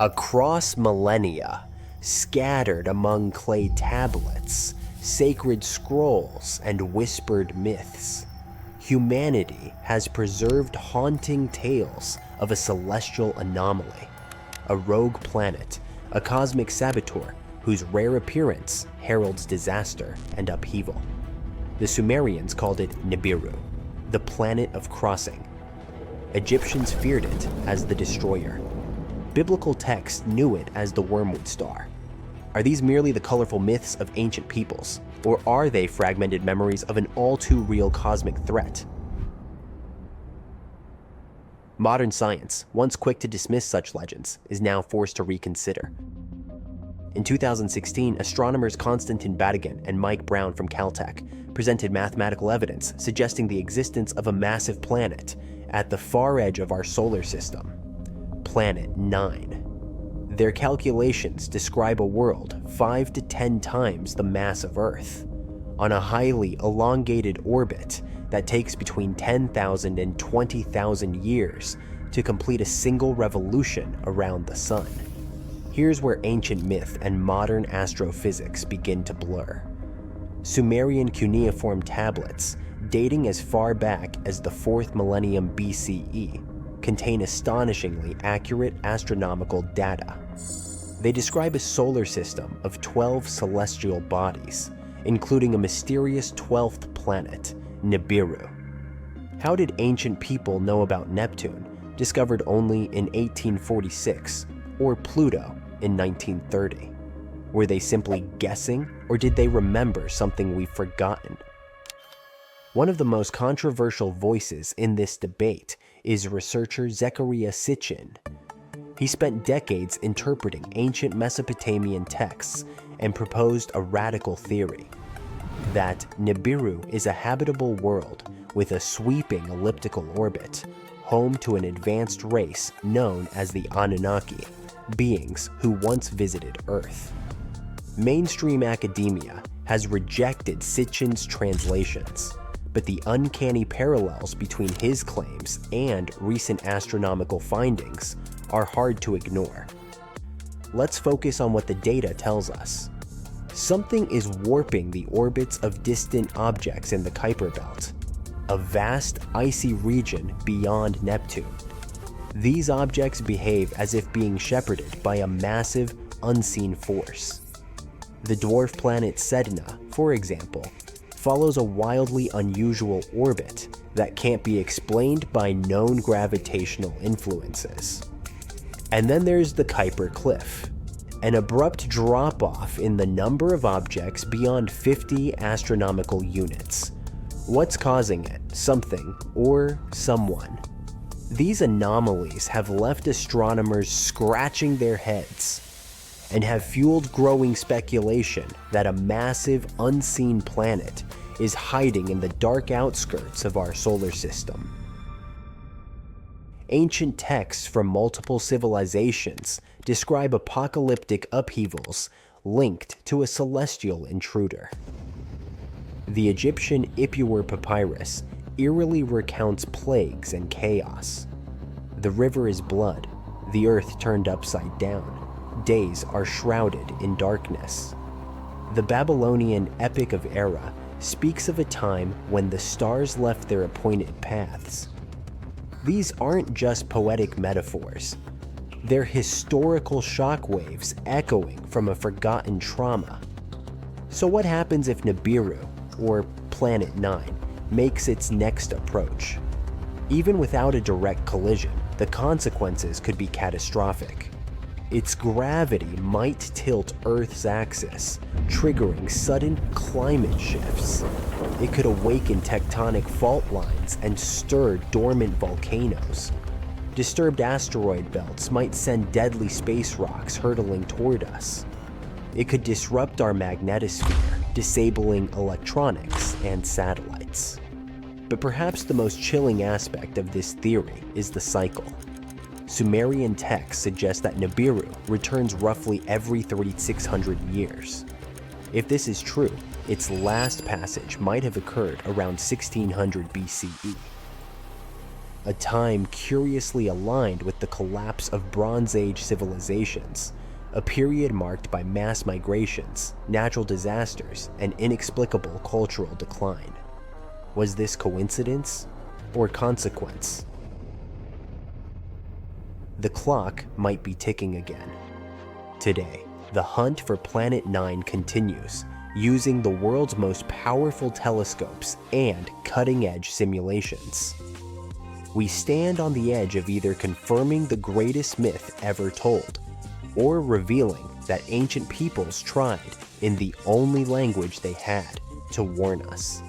Across millennia, scattered among clay tablets, sacred scrolls, and whispered myths, humanity has preserved haunting tales of a celestial anomaly, a rogue planet, a cosmic saboteur whose rare appearance heralds disaster and upheaval. The Sumerians called it Nibiru, the planet of crossing. Egyptians feared it as the destroyer. Biblical texts knew it as the wormwood star. Are these merely the colorful myths of ancient peoples, or are they fragmented memories of an all-too-real cosmic threat? Modern science, once quick to dismiss such legends, is now forced to reconsider. In 2016, astronomers Konstantin Batygin and Mike Brown from Caltech presented mathematical evidence suggesting the existence of a massive planet at the far edge of our solar system, Planet 9. Their calculations describe a world 5 to 10 times the mass of Earth, on a highly elongated orbit that takes between 10,000 and 20,000 years to complete a single revolution around the Sun. Here's where ancient myth and modern astrophysics begin to blur. Sumerian cuneiform tablets, dating as far back as the 4th millennium BCE, contain astonishingly accurate astronomical data. They describe a solar system of 12 celestial bodies, including a mysterious 12th planet, Nibiru. How did ancient people know about Neptune, discovered only in 1846, or Pluto in 1930? Were they simply guessing, or did they remember something we've forgotten? One of the most controversial voices in this debate is researcher Zecharia Sitchin. He spent decades interpreting ancient Mesopotamian texts and proposed a radical theory that Nibiru is a habitable world with a sweeping elliptical orbit, home to an advanced race known as the Anunnaki, beings who once visited Earth. Mainstream academia has rejected Sitchin's translations, but the uncanny parallels between his claims and recent astronomical findings are hard to ignore. Let's focus on what the data tells us. Something is warping the orbits of distant objects in the Kuiper Belt, a vast icy region beyond Neptune. These objects behave as if being shepherded by a massive, unseen force. The dwarf planet Sedna, for example, follows a wildly unusual orbit that can't be explained by known gravitational influences. And then there's the Kuiper Cliff, an abrupt drop-off in the number of objects beyond 50 astronomical units. What's causing it? Something or someone. These anomalies have left astronomers scratching their heads and have fueled growing speculation that a massive, unseen planet is hiding in the dark outskirts of our solar system. Ancient texts from multiple civilizations describe apocalyptic upheavals linked to a celestial intruder. The Egyptian Ipuwer papyrus eerily recounts plagues and chaos. The river is blood, the earth turned upside down, days are shrouded in darkness. The Babylonian Epic of Era speaks of a time when the stars left their appointed paths. These aren't just poetic metaphors. They're historical shockwaves echoing from a forgotten trauma. So what happens if Nibiru, or Planet 9, makes its next approach? Even without a direct collision, the consequences could be catastrophic. Its gravity might tilt Earth's axis, triggering sudden climate shifts. It could awaken tectonic fault lines and stir dormant volcanoes. Disturbed asteroid belts might send deadly space rocks hurtling toward us. It could disrupt our magnetosphere, disabling electronics and satellites. But perhaps the most chilling aspect of this theory is the cycle. Sumerian texts suggest that Nibiru returns roughly every 3,600 years. If this is true, its last passage might have occurred around 1600 BCE. a time curiously aligned with the collapse of Bronze Age civilizations, a period marked by mass migrations, natural disasters, and inexplicable cultural decline. Was this coincidence or consequence? The clock might be ticking again. Today, the hunt for Planet 9 continues, using the world's most powerful telescopes and cutting-edge simulations. We stand on the edge of either confirming the greatest myth ever told, or revealing that ancient peoples tried, in the only language they had, to warn us.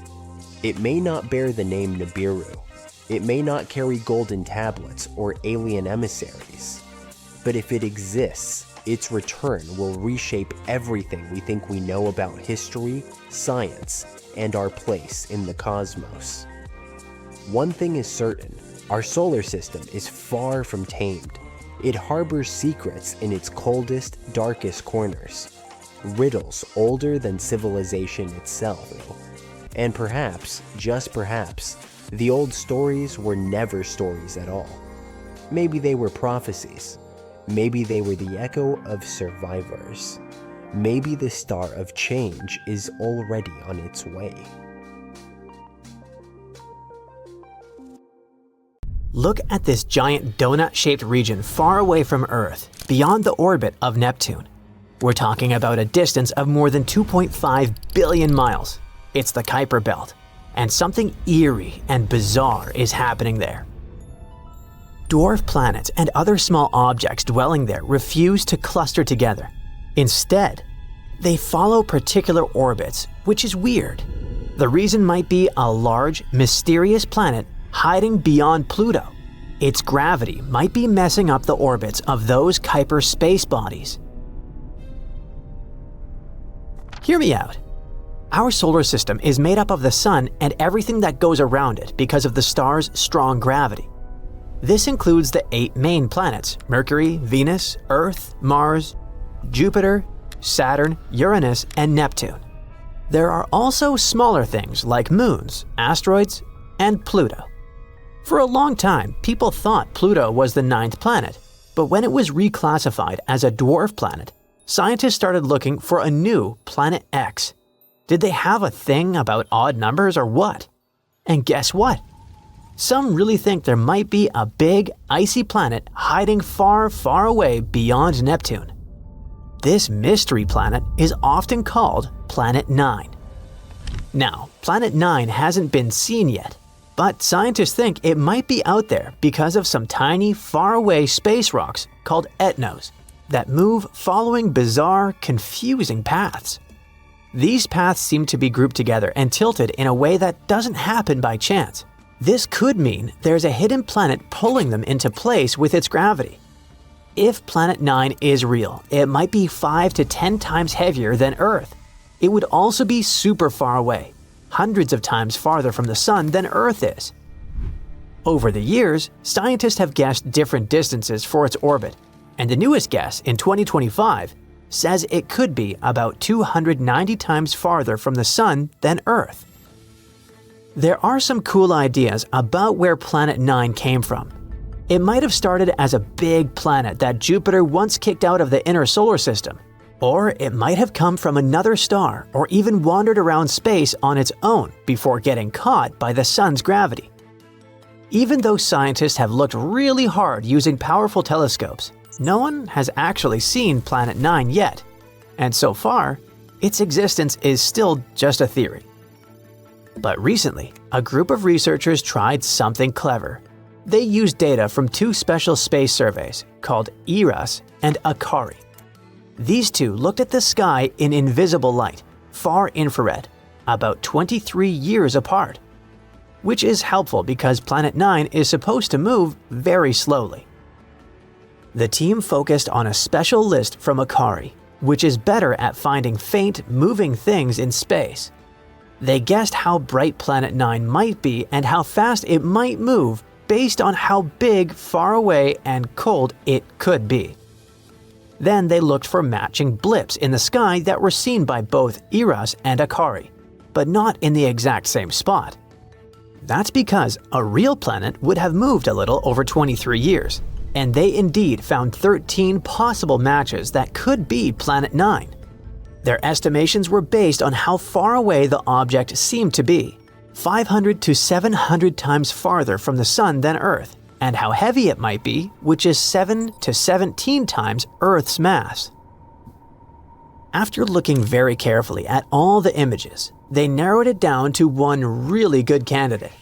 It may not bear the name Nibiru, it may not carry golden tablets or alien emissaries, but if it exists, its return will reshape everything we think we know about history, science, and our place in the cosmos. One thing is certain, our solar system is far from tamed. It harbors secrets in its coldest, darkest corners, riddles older than civilization itself. And perhaps, just perhaps, the old stories were never stories at all. Maybe they were prophecies. Maybe they were the echo of survivors. Maybe the star of change is already on its way. Look at this giant donut-shaped region far away from Earth, beyond the orbit of Neptune. We're talking about a distance of more than 2.5 billion miles. It's the Kuiper Belt, and something eerie and bizarre is happening there. Dwarf planets and other small objects dwelling there refuse to cluster together. Instead, they follow particular orbits, which is weird. The reason might be a large, mysterious planet hiding beyond Pluto. Its gravity might be messing up the orbits of those Kuiper space bodies. Hear me out. Our solar system is made up of the Sun and everything that goes around it because of the star's strong gravity. This includes the 8 main planets: Mercury, Venus, Earth, Mars, Jupiter, Saturn, Uranus, and Neptune. There are also smaller things like moons, asteroids, and Pluto. For a long time, people thought Pluto was the 9th planet, but when it was reclassified as a dwarf planet, scientists started looking for a new Planet X. Did they have a thing about odd numbers or what? And guess what? Some really think there might be a big, icy planet hiding far, far away beyond Neptune. This mystery planet is often called Planet 9. Now, Planet 9 hasn't been seen yet, but scientists think it might be out there because of some tiny, faraway space rocks called etnos that move following bizarre, confusing paths. These paths seem to be grouped together and tilted in a way that doesn't happen by chance. This could mean there's a hidden planet pulling them into place with its gravity. If Planet 9 is real, it might be 5 to 10 times heavier than Earth. It would also be super far away, hundreds of times farther from the Sun than Earth is. Over the years, scientists have guessed different distances for its orbit, and the newest guess in 2025 says it could be about 290 times farther from the Sun than Earth. There are some cool ideas about where Planet 9 came from. It might have started as a big planet that Jupiter once kicked out of the inner solar system, or it might have come from another star or even wandered around space on its own before getting caught by the Sun's gravity. Even though scientists have looked really hard using powerful telescopes, no one has actually seen Planet 9 yet, and so far, its existence is still just a theory. But recently, a group of researchers tried something clever. They used data from 2 special space surveys called ERAS and ACARI. These 2 looked at the sky in invisible light, far infrared, about 23 years apart, which is helpful because Planet 9 is supposed to move very slowly. The team focused on a special list from ACARI, which is better at finding faint, moving things in space. They guessed how bright Planet 9 might be and how fast it might move based on how big, far away, and cold it could be. Then they looked for matching blips in the sky that were seen by both ERAS and ACARI, but not in the exact same spot. That's because a real planet would have moved a little over 23 years, and they indeed found 13 possible matches that could be Planet 9. Their estimations were based on how far away the object seemed to be, 500 to 700 times farther from the Sun than Earth, and how heavy it might be, which is 7 to 17 times Earth's mass. After looking very carefully at all the images, they narrowed it down to one really good candidate.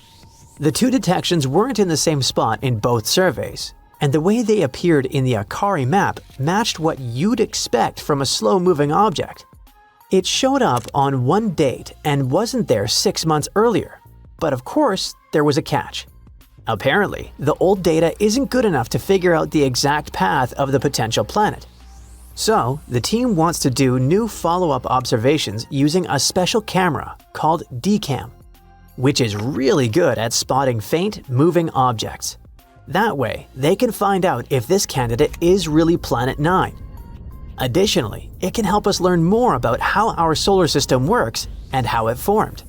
The two detections weren't in the same spot in both surveys, and the way they appeared in the Akari map matched what you'd expect from a slow-moving object. It showed up on one date and wasn't there 6 months earlier, but of course, there was a catch. Apparently, the old data isn't good enough to figure out the exact path of the potential planet. So, the team wants to do new follow-up observations using a special camera called DCAM, which is really good at spotting faint, moving objects. That way, they can find out if this candidate is really Planet 9. Additionally, it can help us learn more about how our solar system works and how it formed.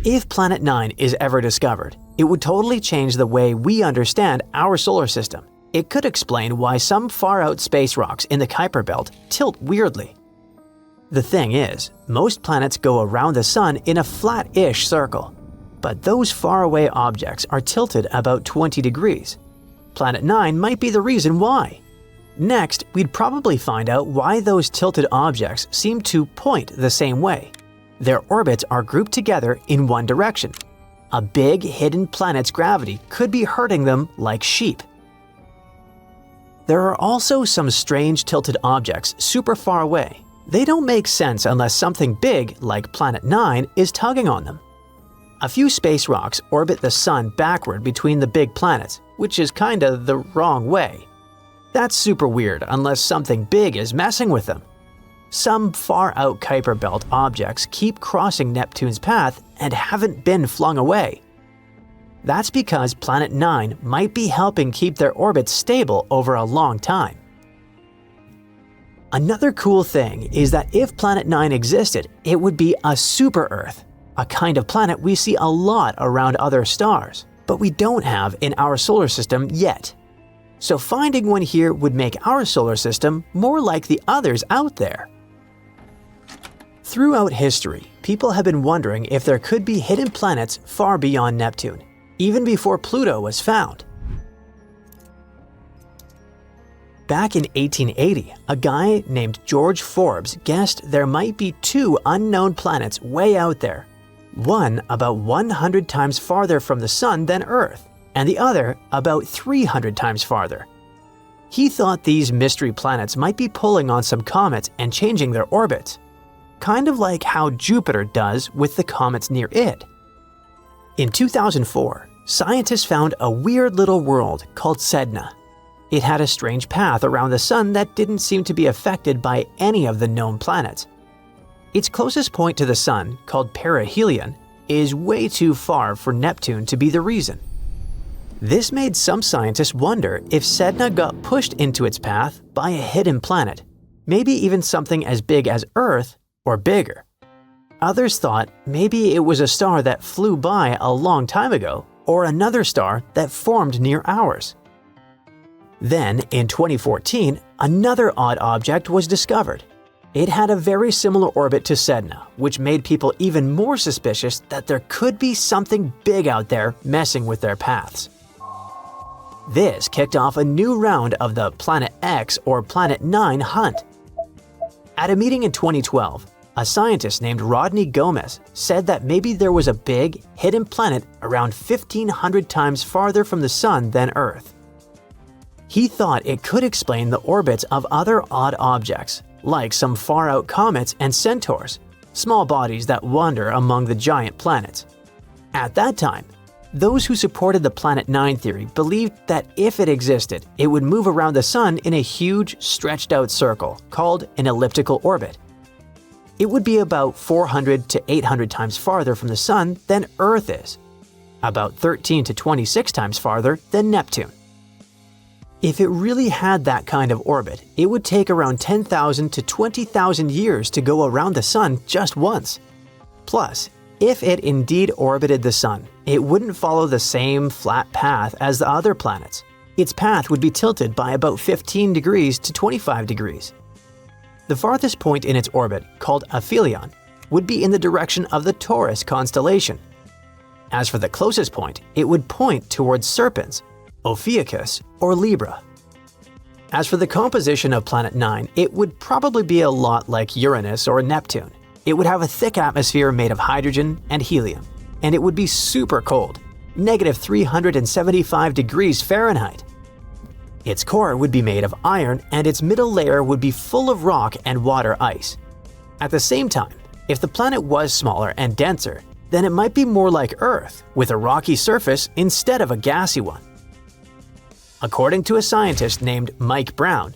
If Planet 9 is ever discovered, it would totally change the way we understand our solar system. It could explain why some far-out space rocks in the Kuiper Belt tilt weirdly. The thing is, most planets go around the Sun in a flat-ish circle, but those faraway objects are tilted about 20 degrees. Planet 9 might be the reason why. Next, we'd probably find out why those tilted objects seem to point the same way. Their orbits are grouped together in one direction. A big hidden planet's gravity could be hurting them like sheep. There are also some strange tilted objects super far away. They don't make sense unless something big, like Planet 9, is tugging on them. A few space rocks orbit the Sun backward between the big planets, which is kinda the wrong way. That's super weird unless something big is messing with them. Some far-out Kuiper Belt objects keep crossing Neptune's path and haven't been flung away. That's because Planet 9 might be helping keep their orbits stable over a long time. Another cool thing is that if Planet 9 existed, it would be a super-Earth, a kind of planet we see a lot around other stars, but we don't have in our solar system yet. So finding one here would make our solar system more like the others out there. Throughout history, people have been wondering if there could be hidden planets far beyond Neptune, even before Pluto was found. Back in 1880, a guy named George Forbes guessed there might be two unknown planets way out there, one about 100 times farther from the Sun than Earth, and the other about 300 times farther. He thought these mystery planets might be pulling on some comets and changing their orbits, kind of like how Jupiter does with the comets near it. In 2004, scientists found a weird little world called Sedna. It had a strange path around the Sun that didn't seem to be affected by any of the known planets. Its closest point to the Sun, called perihelion, is way too far for Neptune to be the reason. This made some scientists wonder if Sedna got pushed into its path by a hidden planet, maybe even something as big as Earth or bigger. Others thought maybe it was a star that flew by a long time ago, or another star that formed near ours. Then, in 2014, another odd object was discovered. It had a very similar orbit to Sedna, which made people even more suspicious that there could be something big out there messing with their paths. This kicked off a new round of the Planet X or Planet 9 hunt. At a meeting in 2012, a scientist named Rodney Gomez said that maybe there was a big, hidden planet around 1,500 times farther from the Sun than Earth. He thought it could explain the orbits of other odd objects, like some far-out comets and centaurs, small bodies that wander among the giant planets. At that time, those who supported the Planet 9 theory believed that if it existed, it would move around the Sun in a huge, stretched-out circle called an elliptical orbit. It would be about 400 to 800 times farther from the Sun than Earth is, about 13 to 26 times farther than Neptune. If it really had that kind of orbit, it would take around 10,000 to 20,000 years to go around the Sun just once. Plus, If it indeed orbited the Sun, it wouldn't follow the same flat path as the other planets. Its path would be tilted by about 15 degrees to 25 degrees. The farthest point in its orbit, called aphelion, would be in the direction of the Taurus constellation. As for the closest point, it would point towards Serpens, Ophiuchus, or Libra. As for the composition of Planet 9, it would probably be a lot like Uranus or Neptune. It would have a thick atmosphere made of hydrogen and helium, and it would be super cold, -375 degrees Fahrenheit. Its core would be made of iron, and its middle layer would be full of rock and water ice. At the same time, if the planet was smaller and denser, then it might be more like Earth, with a rocky surface instead of a gassy one. According to a scientist named Mike Brown,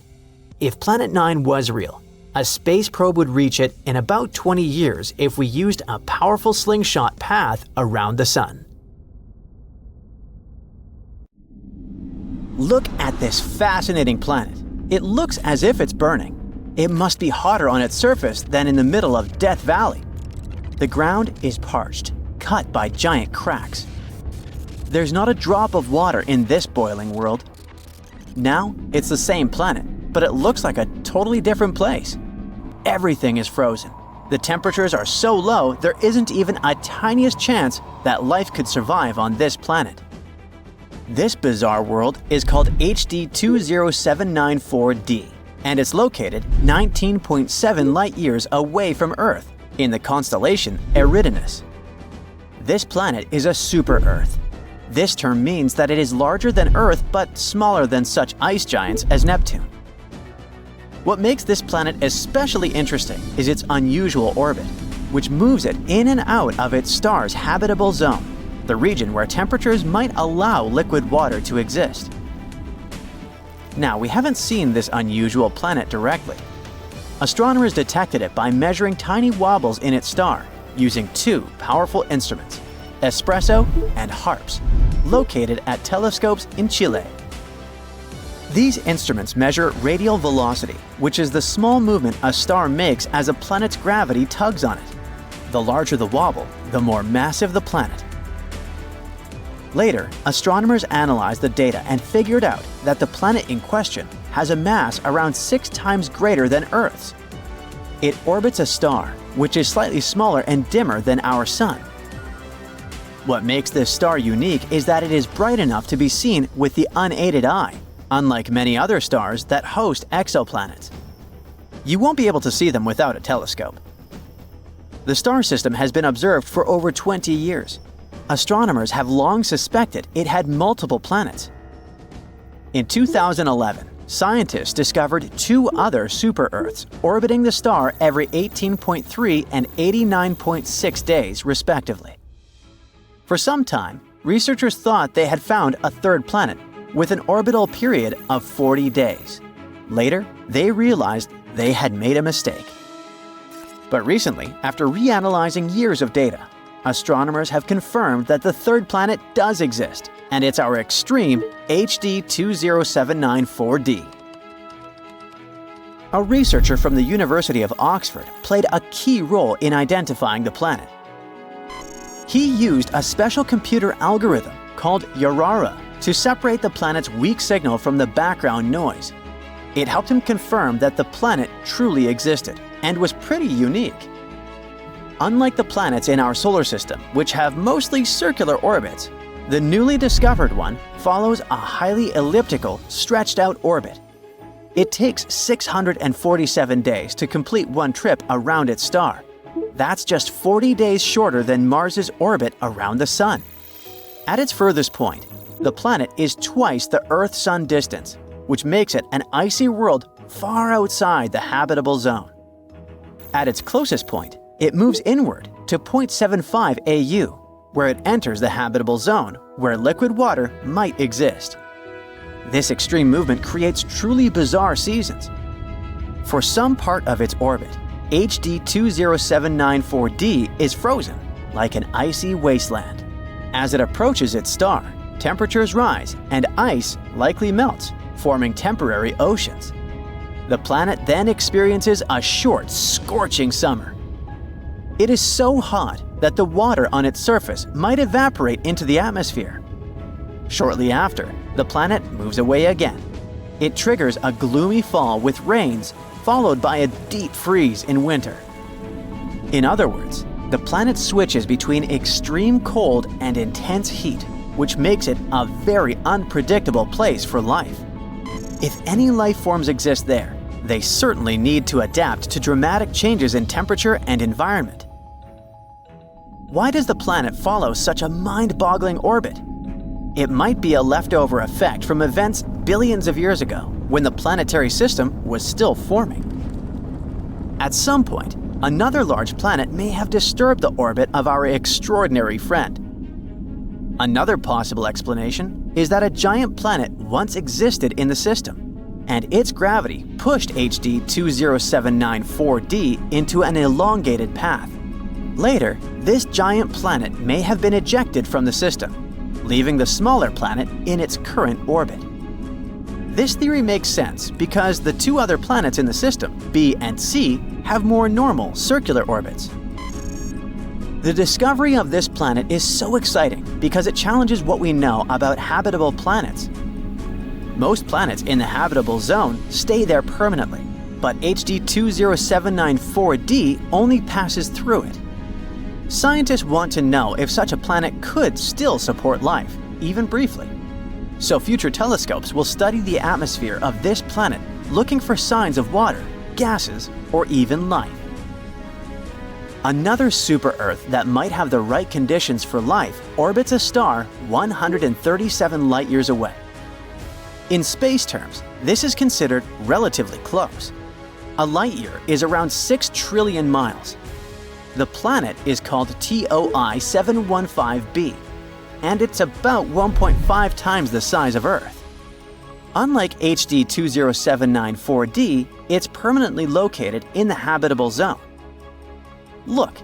if Planet 9 was real, a space probe would reach it in about 20 years if we used a powerful slingshot path around the Sun. Look at this fascinating planet. It looks as if it's burning. It must be hotter on its surface than in the middle of Death Valley. The ground is parched, cut by giant cracks. There's not a drop of water in this boiling world. Now, it's the same planet, but it looks like a totally different place. Everything is frozen. The temperatures are so low, there isn't even a tiniest chance that life could survive on this planet. This bizarre world is called HD 20794d, and it's located 19.7 light-years away from Earth in the constellation Eridanus. This planet is a super-Earth. This term means that it is larger than Earth but smaller than such ice giants as Neptune. What makes this planet especially interesting is its unusual orbit, which moves it in and out of its star's habitable zone, the region where temperatures might allow liquid water to exist. Now, we haven't seen this unusual planet directly. Astronomers detected it by measuring tiny wobbles in its star using two powerful instruments, espresso and HARPS, located at telescopes in Chile. These instruments measure radial velocity, which is the small movement a star makes as a planet's gravity tugs on it. The larger the wobble, the more massive the planet. Later, astronomers analyzed the data and figured out that the planet in question has a mass around 6 times greater than Earth's. It orbits a star, which is slightly smaller and dimmer than our Sun. What makes this star unique is that it is bright enough to be seen with the unaided eye, unlike many other stars that host exoplanets. You won't be able to see them without a telescope. The star system has been observed for over 20 years. Astronomers have long suspected it had multiple planets. In 2011, scientists discovered 2 other super-Earths orbiting the star every 18.3 and 89.6 days, respectively. For some time, researchers thought they had found a third planet with an orbital period of 40 days. Later, they realized they had made a mistake. But recently, after reanalyzing years of data, astronomers have confirmed that the third planet does exist, and it's our extreme HD 20794d. A researcher from the University of Oxford played a key role in identifying the planet. He used a special computer algorithm called Yarara to separate the planet's weak signal from the background noise. It helped him confirm that the planet truly existed and was pretty unique. Unlike the planets in our solar system, which have mostly circular orbits, the newly discovered one follows a highly elliptical, stretched-out orbit. It takes 647 days to complete one trip around its star. That's just 40 days shorter than Mars's orbit around the Sun. At its furthest point, the planet is twice the Earth-Sun distance, which makes it an icy world far outside the habitable zone. At its closest point, it moves inward to 0.75 AU, where it enters the habitable zone, where liquid water might exist. This extreme movement creates truly bizarre seasons. For some part of its orbit, HD 20794d is frozen, like an icy wasteland. As it approaches its star, temperatures rise and ice likely melts, forming temporary oceans. The planet then experiences a short, scorching summer. It is so hot that the water on its surface might evaporate into the atmosphere. Shortly after, the planet moves away again. It triggers a gloomy fall with rains, followed by a deep freeze in winter. In other words, the planet switches between extreme cold and intense heat, which makes it a very unpredictable place for life. If any life forms exist there, they certainly need to adapt to dramatic changes in temperature and environment. Why does the planet follow such a mind-boggling orbit? It might be a leftover effect from events billions of years ago, when the planetary system was still forming. At some point, another large planet may have disturbed the orbit of our extraordinary friend. Another possible explanation is that a giant planet once existed in the system, and its gravity pushed HD 20794d into an elongated path. Later, this giant planet may have been ejected from the system, leaving the smaller planet in its current orbit. This theory makes sense because the two other planets in the system, B and C, have more normal circular orbits. The discovery of this planet is so exciting because it challenges what we know about habitable planets. Most planets in the habitable zone stay there permanently, but HD 20794d only passes through it. Scientists want to know if such a planet could still support life, even briefly. So future telescopes will study the atmosphere of this planet, looking for signs of water, gases, or even life. Another super-Earth that might have the right conditions for life orbits a star 137 light-years away. In space terms, this is considered relatively close. A light-year is around 6 trillion miles. The planet is called TOI 715b, and it's about 1.5 times the size of Earth. Unlike HD 20794d, it's permanently located in the habitable zone. Look,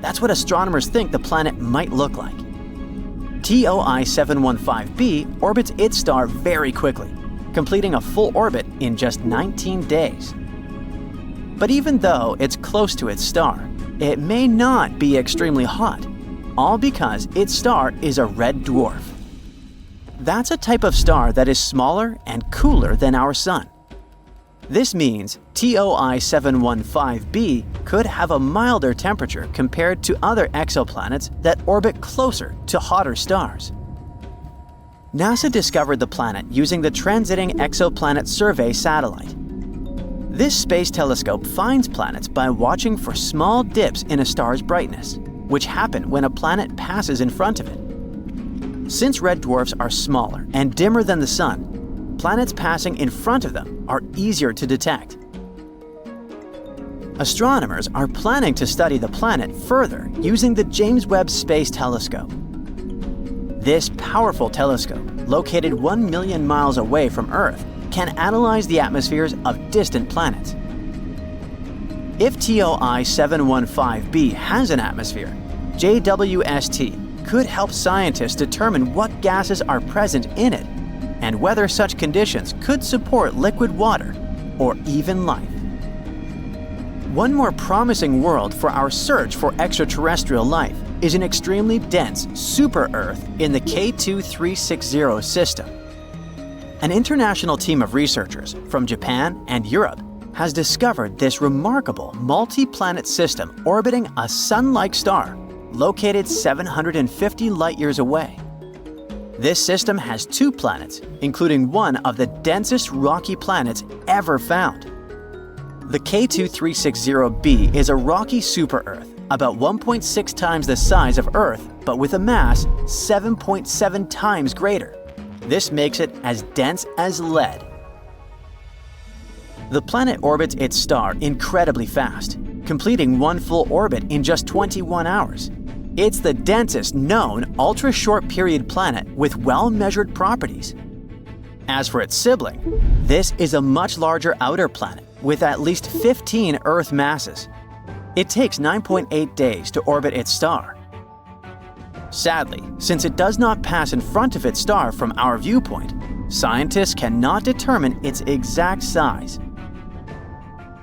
that's what astronomers think the planet might look like. TOI 715b orbits its star very quickly, completing a full orbit in just 19 days. But even though it's close to its star, it may not be extremely hot, all because its star is a red dwarf. That's a type of star that is smaller and cooler than our Sun. This means TOI 715b could have a milder temperature compared to other exoplanets that orbit closer to hotter stars. NASA discovered the planet using the Transiting Exoplanet Survey satellite. This space telescope finds planets by watching for small dips in a star's brightness, which happen when a planet passes in front of it. Since red dwarfs are smaller and dimmer than the Sun, planets passing in front of them are easier to detect. Astronomers are planning to study the planet further using the James Webb Space Telescope. This powerful telescope, located 1 million miles away from Earth, can analyze the atmospheres of distant planets. If TOI 715b has an atmosphere, JWST could help scientists determine what gases are present in it and whether such conditions could support liquid water or even life. One more promising world for our search for extraterrestrial life is an extremely dense super-Earth in the K2360 system. An international team of researchers from Japan and Europe has discovered this remarkable multi-planet system orbiting a Sun-like star located 750 light-years away. This system has 2 planets, including one of the densest rocky planets ever found. The K2360b is a rocky super-Earth, about 1.6 times the size of Earth, but with a mass 7.7 times greater. This makes it as dense as lead. The planet orbits its star incredibly fast, completing one full orbit in just 21 hours. It's the densest known ultra-short period planet with well-measured properties. As for its sibling, this is a much larger outer planet with at least 15 Earth masses. It takes 9.8 days to orbit its star. Sadly, since it does not pass in front of its star from our viewpoint, scientists cannot determine its exact size.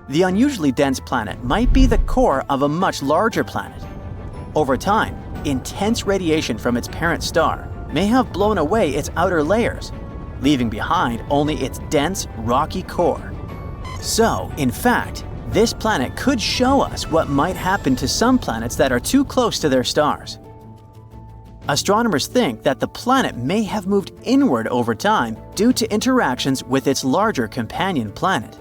The unusually dense planet might be the core of a much larger planet. Over time, intense radiation from its parent star may have blown away its outer layers, leaving behind only its dense, rocky core. So, in fact, this planet could show us what might happen to some planets that are too close to their stars. Astronomers think that the planet may have moved inward over time due to interactions with its larger companion planet.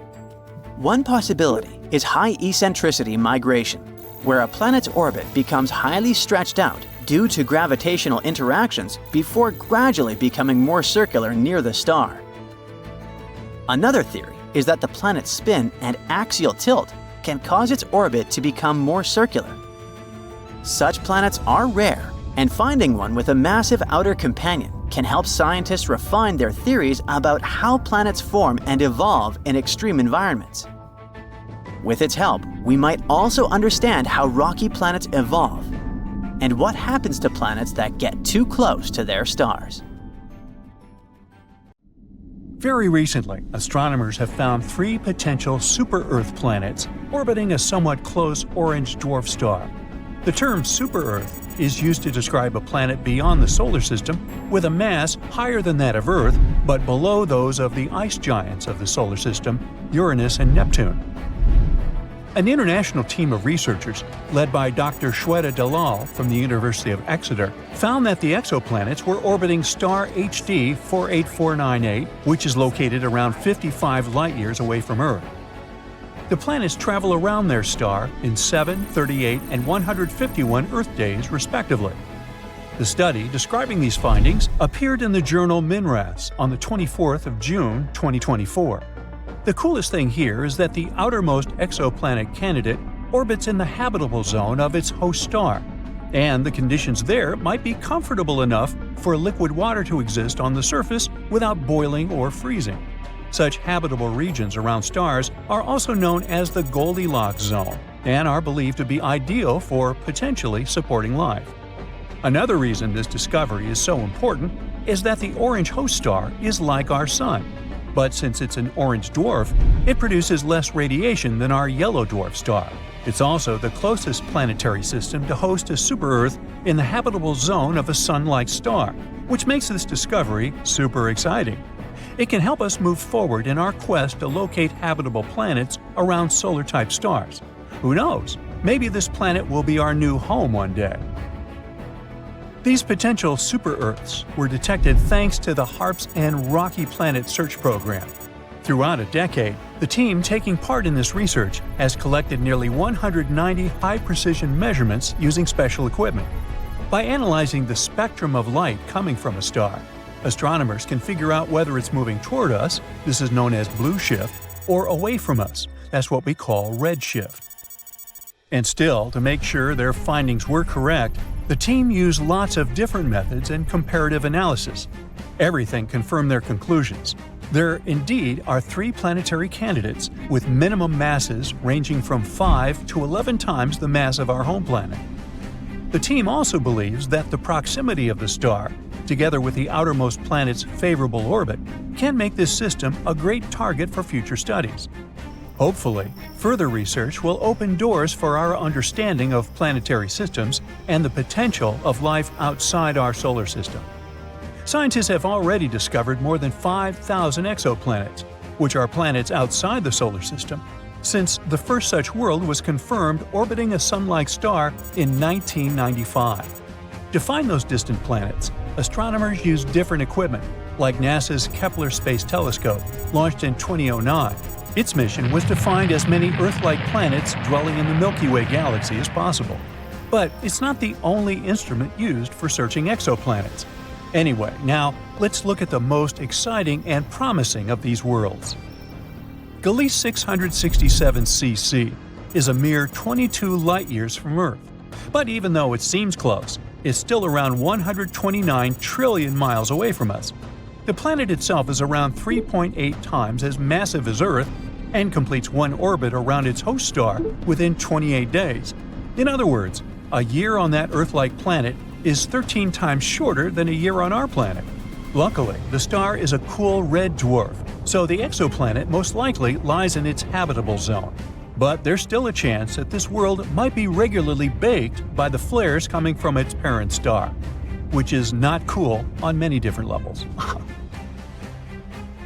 One possibility is high eccentricity migration, where a planet's orbit becomes highly stretched out due to gravitational interactions before gradually becoming more circular near the star. Another theory is that the planet's spin and axial tilt can cause its orbit to become more circular. Such planets are rare, and finding one with a massive outer companion can help scientists refine their theories about how planets form and evolve in extreme environments. With its help, we might also understand how rocky planets evolve and what happens to planets that get too close to their stars. Very recently, astronomers have found 3 potential super-Earth planets orbiting a somewhat close orange dwarf star. The term super-Earth is used to describe a planet beyond the solar system with a mass higher than that of Earth but below those of the ice giants of the solar system, Uranus and Neptune. An international team of researchers, led by Dr. Shweta Dalal from the University of Exeter, found that the exoplanets were orbiting star HD 48498, which is located around 55 light-years away from Earth. The planets travel around their star in 7, 38, and 151 Earth days, respectively. The study describing these findings appeared in the journal MinRes on the 24th of June, 2024. The coolest thing here is that the outermost exoplanet candidate orbits in the habitable zone of its host star, and the conditions there might be comfortable enough for liquid water to exist on the surface without boiling or freezing. Such habitable regions around stars are also known as the Goldilocks zone and are believed to be ideal for potentially supporting life. Another reason this discovery is so important is that the orange host star is like our Sun. But since it's an orange dwarf, it produces less radiation than our yellow dwarf star. It's also the closest planetary system to host a super-Earth in the habitable zone of a Sun-like star, which makes this discovery super exciting. It can help us move forward in our quest to locate habitable planets around solar-type stars. Who knows? Maybe this planet will be our new home one day. These potential super-Earths were detected thanks to the HARPS and Rocky Planet Search Program. Throughout a decade, the team taking part in this research has collected nearly 190 high-precision measurements using special equipment. By analyzing the spectrum of light coming from a star, astronomers can figure out whether it's moving toward us, this is known as blue shift, or away from us, that's what we call red shift. And still, to make sure their findings were correct, the team used lots of different methods and comparative analysis. Everything confirmed their conclusions. There indeed are 3 planetary candidates with minimum masses ranging from 5 to 11 times the mass of our home planet. The team also believes that the proximity of the star, together with the outermost planet's favorable orbit, can make this system a great target for future studies. Hopefully, further research will open doors for our understanding of planetary systems and the potential of life outside our solar system. Scientists have already discovered more than 5,000 exoplanets, which are planets outside the solar system, since the first such world was confirmed orbiting a Sun-like star in 1995. To find those distant planets, astronomers use different equipment, like NASA's Kepler Space Telescope, launched in 2009. Its mission was to find as many Earth-like planets dwelling in the Milky Way galaxy as possible. But it's not the only instrument used for searching exoplanets. Anyway, now let's look at the most exciting and promising of these worlds. Gliese 667 cc is a mere 22 light-years from Earth. But even though it seems close, it's still around 129 trillion miles away from us. The planet itself is around 3.8 times as massive as Earth and completes one orbit around its host star within 28 days. In other words, a year on that Earth-like planet is 13 times shorter than a year on our planet. Luckily, the star is a cool red dwarf, so the exoplanet most likely lies in its habitable zone. But there's still a chance that this world might be regularly baked by the flares coming from its parent star, which is not cool on many different levels.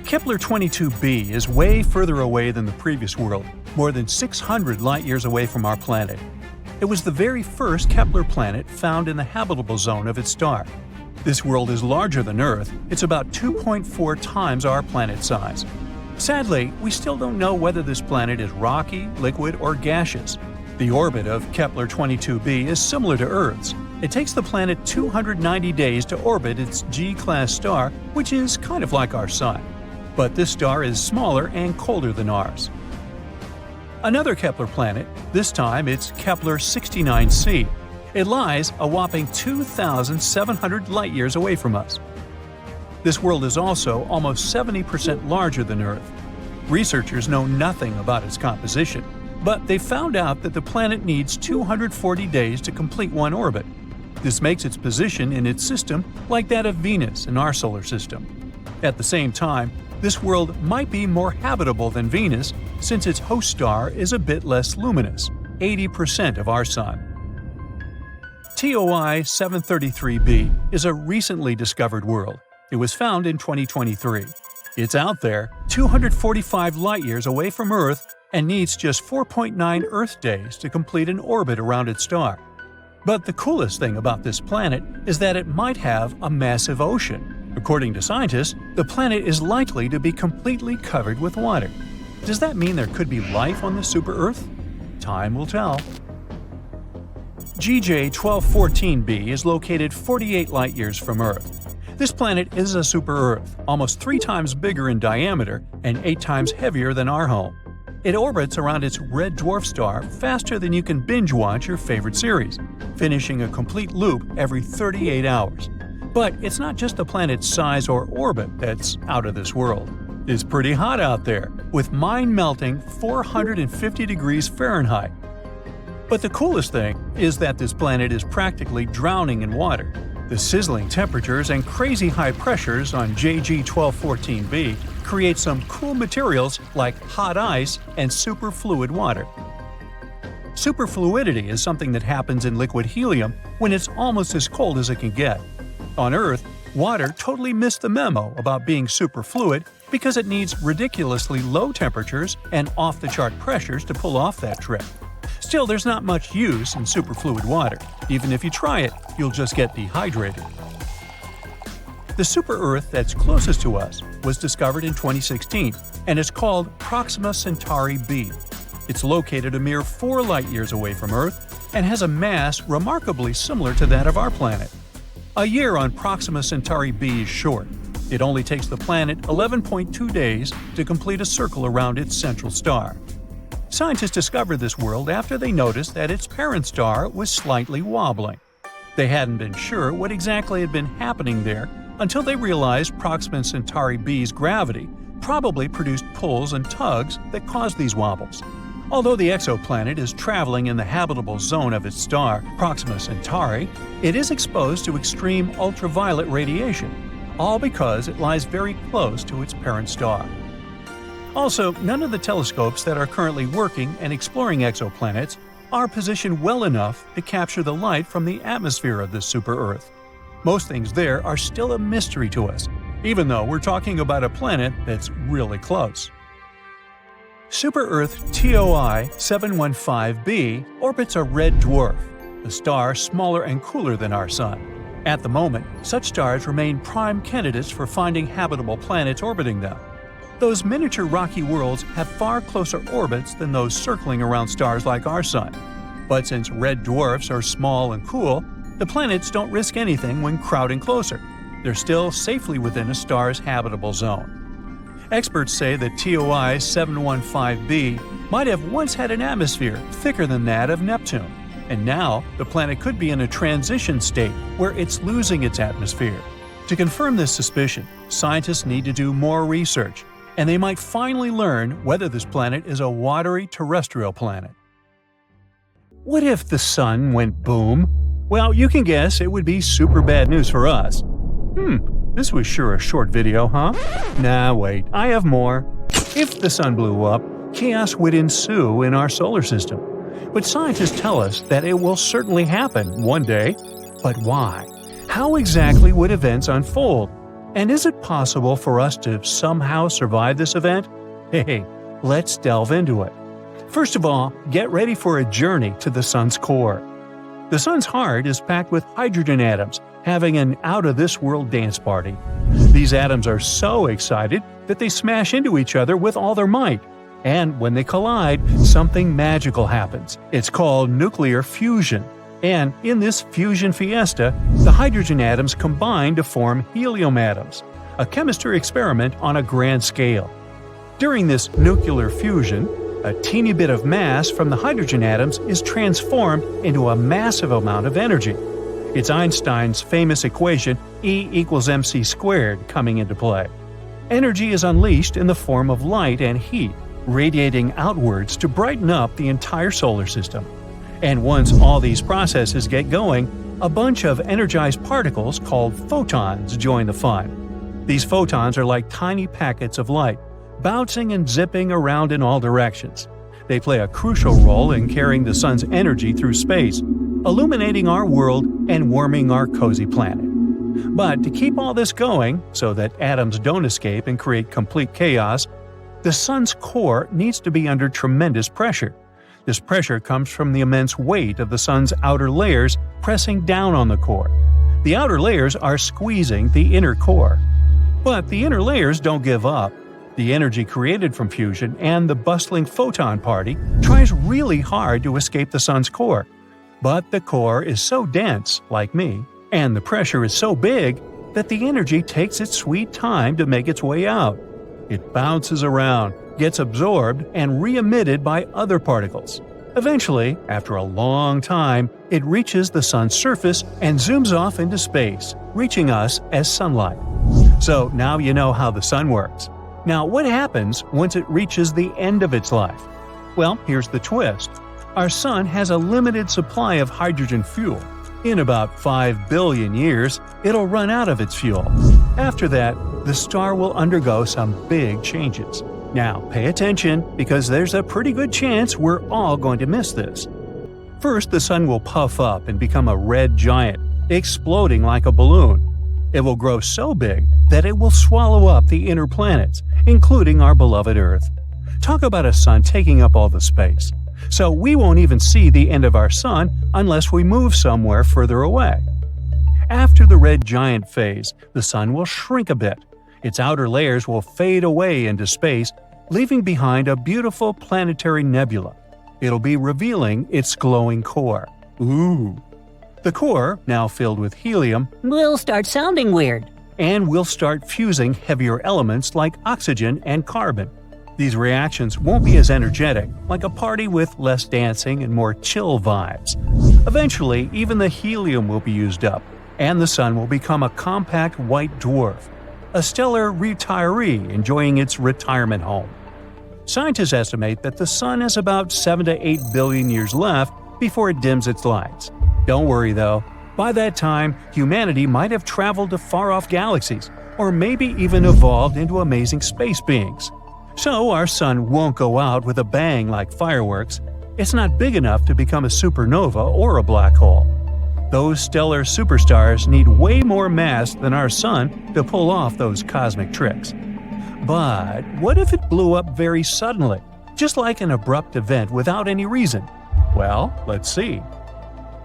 Kepler-22b is way further away than the previous world, more than 600 light-years away from our planet. It was the very first Kepler planet found in the habitable zone of its star. This world is larger than Earth. It's about 2.4 times our planet size. Sadly, we still don't know whether this planet is rocky, liquid, or gaseous. The orbit of Kepler-22b is similar to Earth's. It takes the planet 290 days to orbit its G-class star, which is kind of like our Sun. But this star is smaller and colder than ours. Another Kepler planet, this time it's Kepler-69c. It lies a whopping 2,700 light-years away from us. This world is also almost 70% larger than Earth. Researchers know nothing about its composition, but they found out that the planet needs 240 days to complete one orbit. This makes its position in its system like that of Venus in our solar system. At the same time, this world might be more habitable than Venus since its host star is a bit less luminous, 80% of our Sun. TOI 733b is a recently discovered world. It was found in 2023. It's out there, 245 light-years away from Earth, and needs just 4.9 Earth days to complete an orbit around its star. But the coolest thing about this planet is that it might have a massive ocean. According to scientists, the planet is likely to be completely covered with water. Does that mean there could be life on the super-Earth? Time will tell. GJ 1214b is located 48 light-years from Earth. This planet is a super-Earth, almost 3 times bigger in diameter and 8 times heavier than our home. It orbits around its red dwarf star faster than you can binge-watch your favorite series, finishing a complete loop every 38 hours. But it's not just the planet's size or orbit that's out of this world. It's pretty hot out there, with mind-melting 450 degrees Fahrenheit. But the coolest thing is that this planet is practically drowning in water. The sizzling temperatures and crazy high pressures on JG 1214b create some cool materials like hot ice and superfluid water. Superfluidity is something that happens in liquid helium when it's almost as cold as it can get. On Earth, water totally missed the memo about being superfluid because it needs ridiculously low temperatures and off-the-chart pressures to pull off that trick. Still, there's not much use in superfluid water. Even if you try it, you'll just get dehydrated. The super-Earth that's closest to us was discovered in 2016, and it's called Proxima Centauri b. It's located a mere 4 light-years away from Earth and has a mass remarkably similar to that of our planet. A year on Proxima Centauri b is short. It only takes the planet 11.2 days to complete a circle around its central star. Scientists discovered this world after they noticed that its parent star was slightly wobbling. They hadn't been sure what exactly had been happening there until they realized Proxima Centauri b's gravity probably produced pulls and tugs that caused these wobbles. Although the exoplanet is traveling in the habitable zone of its star, Proxima Centauri, it is exposed to extreme ultraviolet radiation, all because it lies very close to its parent star. Also, none of the telescopes that are currently working and exploring exoplanets are positioned well enough to capture the light from the atmosphere of this super-Earth. Most things there are still a mystery to us, even though we're talking about a planet that's really close. Super-Earth TOI 715b orbits a red dwarf, a star smaller and cooler than our Sun. At the moment, such stars remain prime candidates for finding habitable planets orbiting them. Those miniature rocky worlds have far closer orbits than those circling around stars like our Sun. But since red dwarfs are small and cool, the planets don't risk anything when crowding closer. They're still safely within a star's habitable zone. Experts say that TOI 715b might have once had an atmosphere thicker than that of Neptune, and now the planet could be in a transition state where it's losing its atmosphere. To confirm this suspicion, scientists need to do more research, and they might finally learn whether this planet is a watery terrestrial planet. What if the Sun went boom? Well, you can guess it would be super bad news for us. This was sure a short video, huh? Nah, wait, I have more. If the Sun blew up, chaos would ensue in our solar system. But scientists tell us that it will certainly happen one day. But why? How exactly would events unfold? And is it possible for us to somehow survive this event? Hey, let's delve into it. First of all, get ready for a journey to the Sun's core. The Sun's heart is packed with hydrogen atoms, having an out-of-this-world dance party. These atoms are so excited that they smash into each other with all their might. And when they collide, something magical happens. It's called nuclear fusion. And in this fusion fiesta, the hydrogen atoms combine to form helium atoms, a chemistry experiment on a grand scale. During this nuclear fusion, a teeny bit of mass from the hydrogen atoms is transformed into a massive amount of energy. It's Einstein's famous equation E equals mc squared coming into play. Energy is unleashed in the form of light and heat, radiating outwards to brighten up the entire solar system. And once all these processes get going, a bunch of energized particles called photons join the fun. These photons are like tiny packets of light, bouncing and zipping around in all directions. They play a crucial role in carrying the sun's energy through space, illuminating our world and warming our cozy planet. But to keep all this going, so that atoms don't escape and create complete chaos, the sun's core needs to be under tremendous pressure. This pressure comes from the immense weight of the sun's outer layers pressing down on the core. The outer layers are squeezing the inner core. But the inner layers don't give up. The energy created from fusion and the bustling photon party tries really hard to escape the sun's core. But the core is so dense, like me, and the pressure is so big that the energy takes its sweet time to make its way out. It bounces around, gets absorbed, and re-emitted by other particles. Eventually, after a long time, it reaches the sun's surface and zooms off into space, reaching us as sunlight. So now you know how the sun works. Now, what happens once it reaches the end of its life? Well, here's the twist. Our sun has a limited supply of hydrogen fuel. In about 5 billion years, it'll run out of its fuel. After that, the star will undergo some big changes. Now, pay attention, because there's a pretty good chance we're all going to miss this. First, the sun will puff up and become a red giant, exploding like a balloon. It will grow so big that it will swallow up the inner planets, including our beloved Earth. Talk about a sun taking up all the space. So we won't even see the end of our sun unless we move somewhere further away. After the red giant phase, the sun will shrink a bit. Its outer layers will fade away into space, leaving behind a beautiful planetary nebula. It'll be revealing its glowing core. Ooh! The core, now filled with helium, will start sounding weird. And will start fusing heavier elements like oxygen and carbon. These reactions won't be as energetic, like a party with less dancing and more chill vibes. Eventually, even the helium will be used up, and the sun will become a compact white dwarf, a stellar retiree enjoying its retirement home. Scientists estimate that the sun has about 7 to 8 billion years left before it dims its lights. Don't worry though, by that time, humanity might have traveled to far-off galaxies, or maybe even evolved into amazing space beings. So our sun won't go out with a bang like fireworks. It's not big enough to become a supernova or a black hole. Those stellar superstars need way more mass than our sun to pull off those cosmic tricks. But what if it blew up very suddenly, just like an abrupt event without any reason? Well, let's see.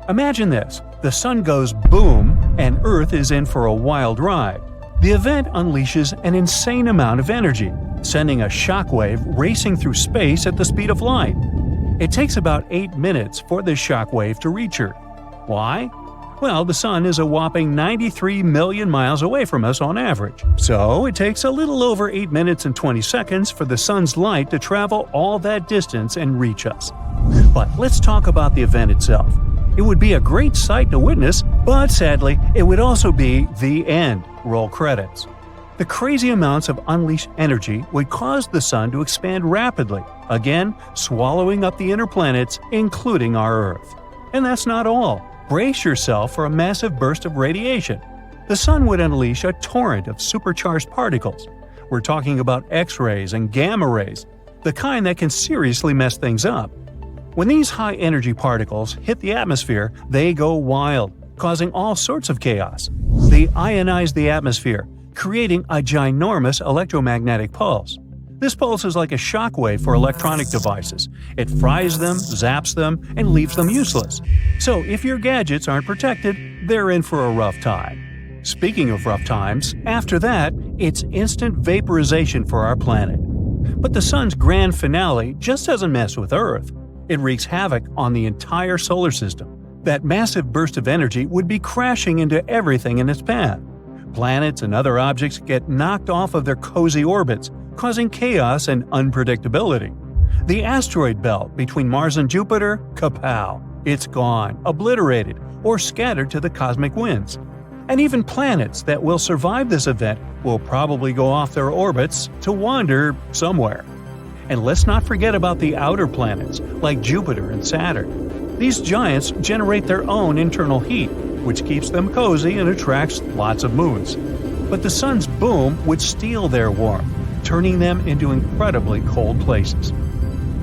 Imagine this. The sun goes boom, and Earth is in for a wild ride. The event unleashes an insane amount of energy, sending a shockwave racing through space at the speed of light. It takes about 8 minutes for this shockwave to reach Earth. Why? Well, the sun is a whopping 93 million miles away from us on average. So it takes a little over 8 minutes and 20 seconds for the sun's light to travel all that distance and reach us. But let's talk about the event itself. It would be a great sight to witness, but sadly, it would also be the end. Roll credits. The crazy amounts of unleashed energy would cause the sun to expand rapidly, again swallowing up the inner planets, including our Earth. And that's not all. Brace yourself for a massive burst of radiation. The sun would unleash a torrent of supercharged particles. We're talking about X-rays and gamma rays. the kind that can seriously mess things up. When these high-energy particles hit the atmosphere, they go wild, causing all sorts of chaos. They ionize the atmosphere, creating a ginormous electromagnetic pulse. This pulse is like a shockwave for electronic devices. It fries them, zaps them, and leaves them useless. So if your gadgets aren't protected, they're in for a rough time. Speaking of rough times, after that, it's instant vaporization for our planet. But the sun's grand finale just doesn't mess with Earth. It wreaks havoc on the entire solar system. That massive burst of energy would be crashing into everything in its path. Planets and other objects get knocked off of their cozy orbits, causing chaos and unpredictability. The asteroid belt between Mars and Jupiter, kapow! It's gone, obliterated, or scattered to the cosmic winds. And even planets that will survive this event will probably go off their orbits to wander somewhere. And let's not forget about the outer planets, like Jupiter and Saturn. These giants generate their own internal heat, which keeps them cozy and attracts lots of moons. But the sun's boom would steal their warmth, turning them into incredibly cold places.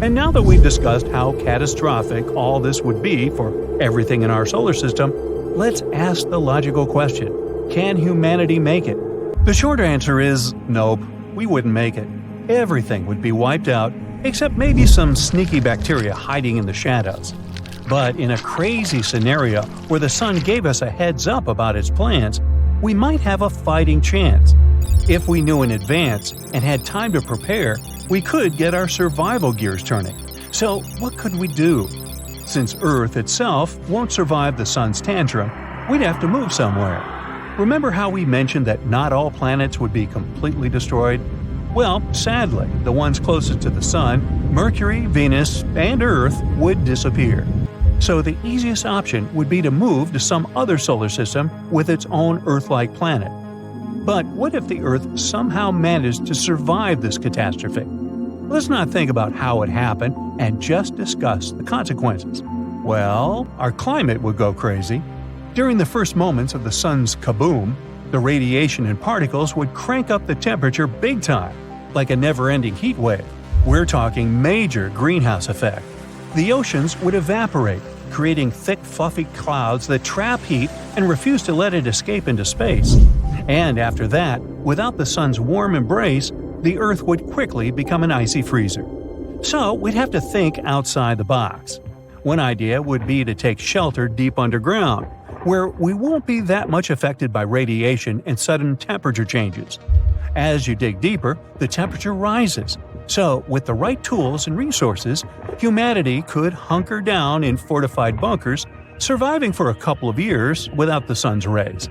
And now that we've discussed how catastrophic all this would be for everything in our solar system, let's ask the logical question: can humanity make it? The short answer is nope, we wouldn't make it. Everything would be wiped out, except maybe some sneaky bacteria hiding in the shadows. But in a crazy scenario where the sun gave us a heads up about its plans, we might have a fighting chance. If we knew in advance and had time to prepare, we could get our survival gears turning. So what could we do? Since Earth itself won't survive the sun's tantrum, we'd have to move somewhere. Remember how we mentioned that not all planets would be completely destroyed? Well, sadly, the ones closest to the sun, Mercury, Venus, and Earth, would disappear. So the easiest option would be to move to some other solar system with its own Earth-like planet. But what if the Earth somehow managed to survive this catastrophe? Let's not think about how it happened and just discuss the consequences. Well, our climate would go crazy. During the first moments of the sun's kaboom, the radiation and particles would crank up the temperature big time, like a never-ending heat wave. We're talking major greenhouse effect. The oceans would evaporate, creating thick, fluffy clouds that trap heat and refuse to let it escape into space. And after that, without the sun's warm embrace, the Earth would quickly become an icy freezer. So we'd have to think outside the box. One idea would be to take shelter deep underground, where we won't be that much affected by radiation and sudden temperature changes. As you dig deeper, the temperature rises. So, with the right tools and resources, humanity could hunker down in fortified bunkers, surviving for a couple of years without the sun's rays.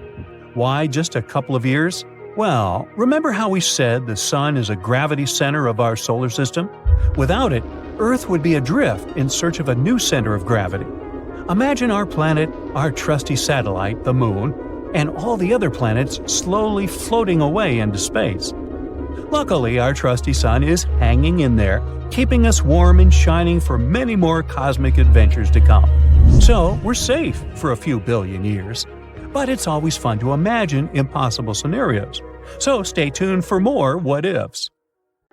Why just a couple of years? Well, remember how we said the sun is a gravity center of our solar system? Without it, Earth would be adrift in search of a new center of gravity. Imagine our planet, our trusty satellite, the Moon, and all the other planets slowly floating away into space. Luckily, our trusty sun is hanging in there, keeping us warm and shining for many more cosmic adventures to come. So, we're safe for a few billion years. But it's always fun to imagine impossible scenarios. So stay tuned for more what-ifs.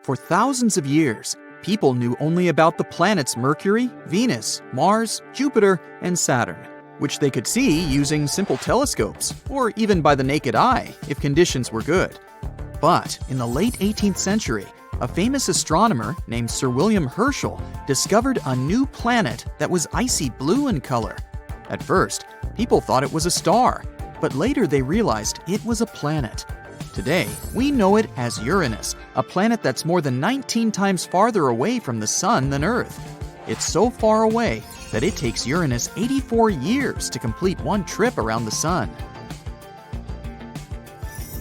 For thousands of years, people knew only about the planets Mercury, Venus, Mars, Jupiter, and Saturn, which they could see using simple telescopes, or even by the naked eye if conditions were good. But in the late 18th century, a famous astronomer named Sir William Herschel discovered a new planet that was icy blue in color. At first, people thought it was a star, but later they realized it was a planet. Today, we know it as Uranus, a planet that's more than 19 times farther away from the Sun than Earth. It's so far away that it takes Uranus 84 years to complete one trip around the Sun.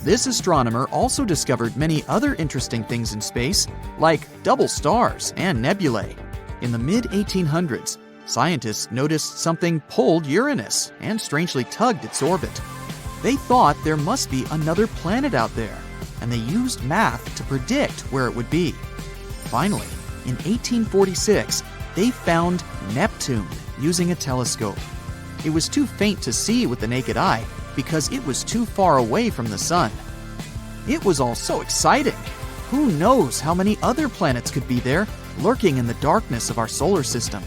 This astronomer also discovered many other interesting things in space, like double stars and nebulae. In the mid-1800s, scientists noticed something pulled Uranus and strangely tugged its orbit. They thought there must be another planet out there, and they used math to predict where it would be. Finally, in 1846, they found Neptune using a telescope. It was too faint to see with the naked eye because it was too far away from the sun. It was all so exciting. Who knows how many other planets could be there lurking in the darkness of our solar system.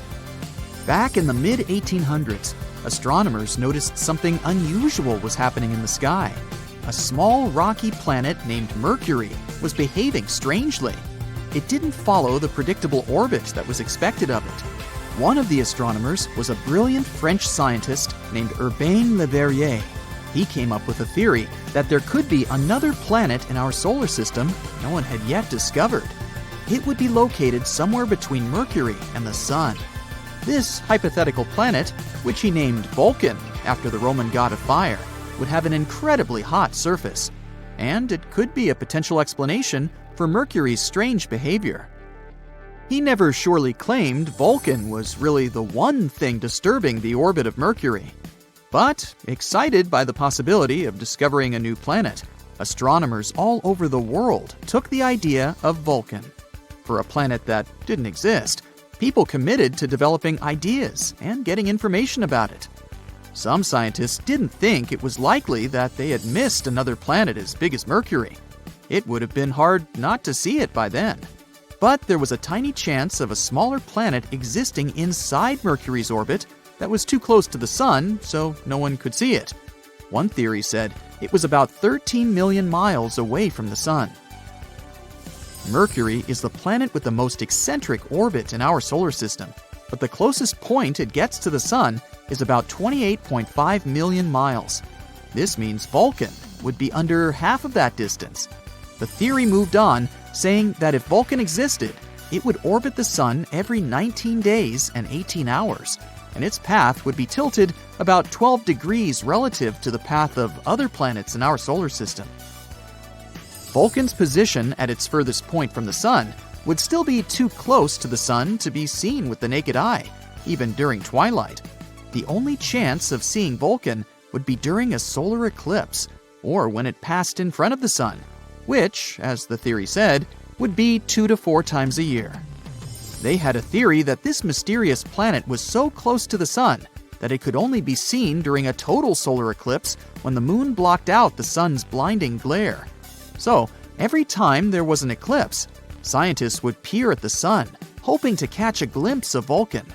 Back in the mid-1800s, astronomers noticed something unusual was happening in the sky. A small rocky planet named Mercury was behaving strangely. It didn't follow the predictable orbit that was expected of it. One of the astronomers was a brilliant French scientist named Urbain Le Verrier. He came up with a theory that there could be another planet in our solar system no one had yet discovered. It would be located somewhere between Mercury and the Sun. This hypothetical planet, which he named Vulcan after the Roman god of fire, would have an incredibly hot surface, and it could be a potential explanation for Mercury's strange behavior. He never surely claimed Vulcan was really the one thing disturbing the orbit of Mercury. But, excited by the possibility of discovering a new planet, astronomers all over the world took the idea of Vulcan. For a planet that didn't exist, people committed to developing ideas and getting information about it. Some scientists didn't think it was likely that they had missed another planet as big as Mercury. It would have been hard not to see it by then. But there was a tiny chance of a smaller planet existing inside Mercury's orbit that was too close to the Sun, so no one could see it. One theory said it was about 13 million miles away from the Sun. Mercury is the planet with the most eccentric orbit in our solar system, but the closest point it gets to the Sun is about 28.5 million miles. This means Vulcan would be under half of that distance. The theory moved on, saying that if Vulcan existed, it would orbit the Sun every 19 days and 18 hours, and its path would be tilted about 12 degrees relative to the path of other planets in our solar system. Vulcan's position at its furthest point from the Sun would still be too close to the Sun to be seen with the naked eye, even during twilight. The only chance of seeing Vulcan would be during a solar eclipse, or when it passed in front of the Sun, which, as the theory said, would be 2 to 4 times a year. They had a theory that this mysterious planet was so close to the Sun that it could only be seen during a total solar eclipse when the moon blocked out the Sun's blinding glare. So, every time there was an eclipse, scientists would peer at the Sun, hoping to catch a glimpse of Vulcan.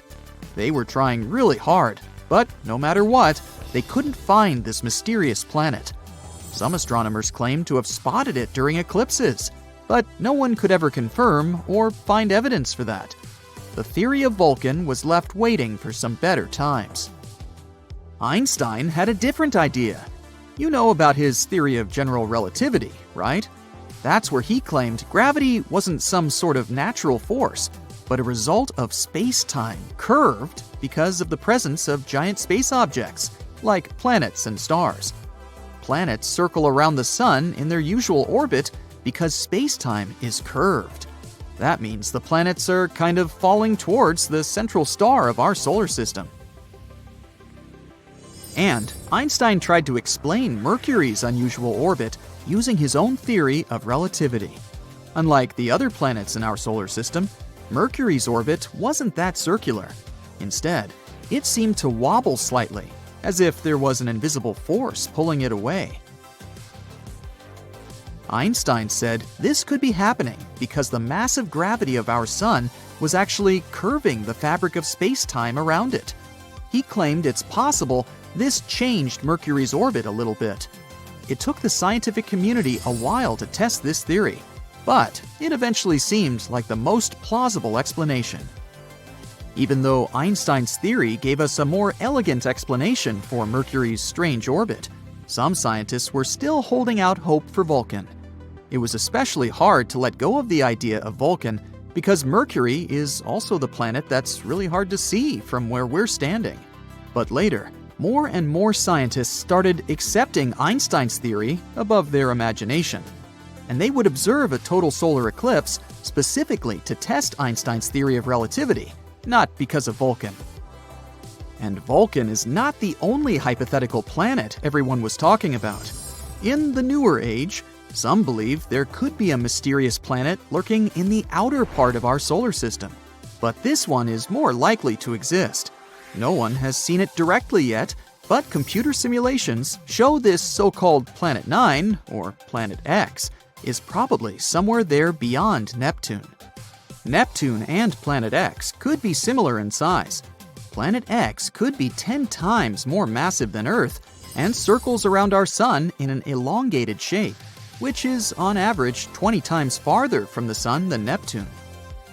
They were trying really hard, but no matter what, they couldn't find this mysterious planet. Some astronomers claimed to have spotted it during eclipses, but no one could ever confirm or find evidence for that. The theory of Vulcan was left waiting for some better times. Einstein had a different idea. You know about his theory of general relativity, right? That's where he claimed gravity wasn't some sort of natural force, but a result of space-time curved because of the presence of giant space objects, like planets and stars. Planets circle around the Sun in their usual orbit because space-time is curved. That means the planets are kind of falling towards the central star of our solar system. And Einstein tried to explain Mercury's unusual orbit using his own theory of relativity. Unlike the other planets in our solar system, Mercury's orbit wasn't that circular. Instead, it seemed to wobble slightly, as if there was an invisible force pulling it away. Einstein said this could be happening because the massive gravity of our Sun was actually curving the fabric of space-time around it. He claimed it's possible this changed Mercury's orbit a little bit. It took the scientific community a while to test this theory, but it eventually seemed like the most plausible explanation. Even though Einstein's theory gave us a more elegant explanation for Mercury's strange orbit, some scientists were still holding out hope for Vulcan. It was especially hard to let go of the idea of Vulcan because Mercury is also the planet that's really hard to see from where we're standing. But later, more and more scientists started accepting Einstein's theory above their imagination. And they would observe a total solar eclipse specifically to test Einstein's theory of relativity, not because of Vulcan. And Vulcan is not the only hypothetical planet everyone was talking about. In the newer age, some believe there could be a mysterious planet lurking in the outer part of our solar system. But this one is more likely to exist. No one has seen it directly yet, but computer simulations show this so-called Planet 9, or Planet X, is probably somewhere there beyond Neptune. Neptune and Planet X could be similar in size. Planet X could be 10 times more massive than Earth and circles around our Sun in an elongated shape, which is on average 20 times farther from the Sun than Neptune.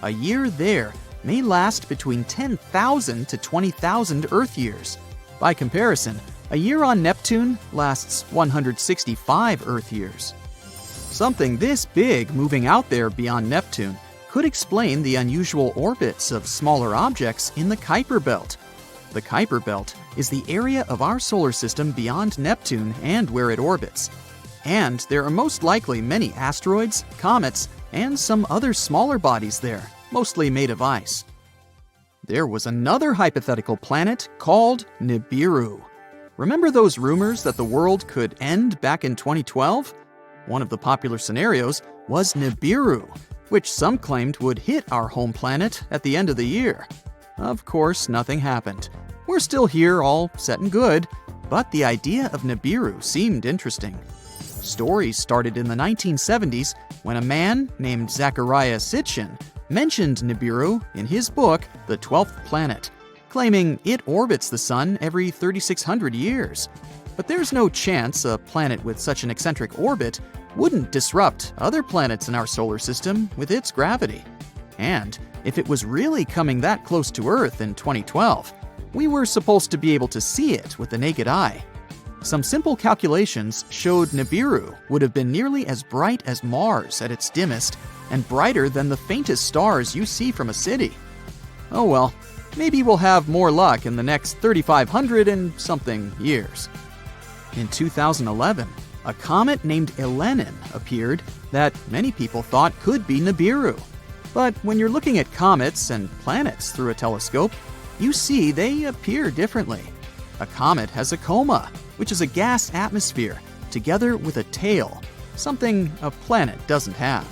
A year there may last between 10,000 to 20,000 Earth years. By comparison, a year on Neptune lasts 165 Earth years. Something this big moving out there beyond Neptune could explain the unusual orbits of smaller objects in the Kuiper Belt. The Kuiper Belt is the area of our solar system beyond Neptune and where it orbits. And there are most likely many asteroids, comets, and some other smaller bodies there, mostly made of ice. There was another hypothetical planet called Nibiru. Remember those rumors that the world could end back in 2012? One of the popular scenarios was Nibiru, which some claimed would hit our home planet at the end of the year. Of course, nothing happened. We're still here, all set and good, but the idea of Nibiru seemed interesting. Stories started in the 1970s when a man named Zecharia Sitchin mentioned Nibiru in his book, The 12th Planet, claiming it orbits the Sun every 3,600 years. But there's no chance a planet with such an eccentric orbit wouldn't disrupt other planets in our solar system with its gravity. And if it was really coming that close to Earth in 2012, we were supposed to be able to see it with the naked eye. Some simple calculations showed Nibiru would have been nearly as bright as Mars at its dimmest and brighter than the faintest stars you see from a city. Oh well, maybe we'll have more luck in the next 3,500 and something years. In 2011, a comet named Elenin appeared that many people thought could be Nibiru. But when you're looking at comets and planets through a telescope, you see they appear differently. A comet has a coma, which is a gas atmosphere, together with a tail, something a planet doesn't have.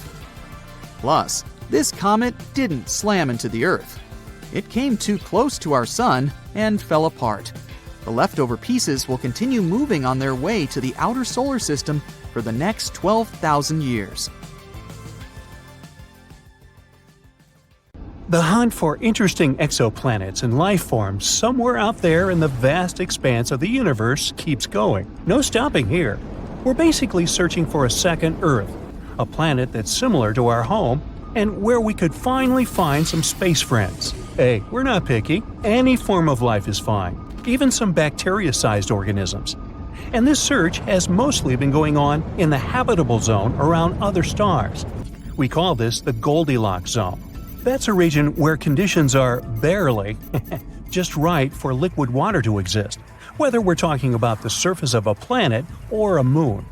Plus, this comet didn't slam into the Earth. It came too close to our Sun and fell apart. The leftover pieces will continue moving on their way to the outer solar system for the next 12,000 years. The hunt for interesting exoplanets and life forms somewhere out there in the vast expanse of the universe keeps going. No stopping here. We're basically searching for a second Earth, a planet that's similar to our home, and where we could finally find some space friends. Hey, we're not picky. Any form of life is fine, even some bacteria-sized organisms. And this search has mostly been going on in the habitable zone around other stars. We call this the Goldilocks zone. That's a region where conditions are barely just right for liquid water to exist, whether we're talking about the surface of a planet or a moon.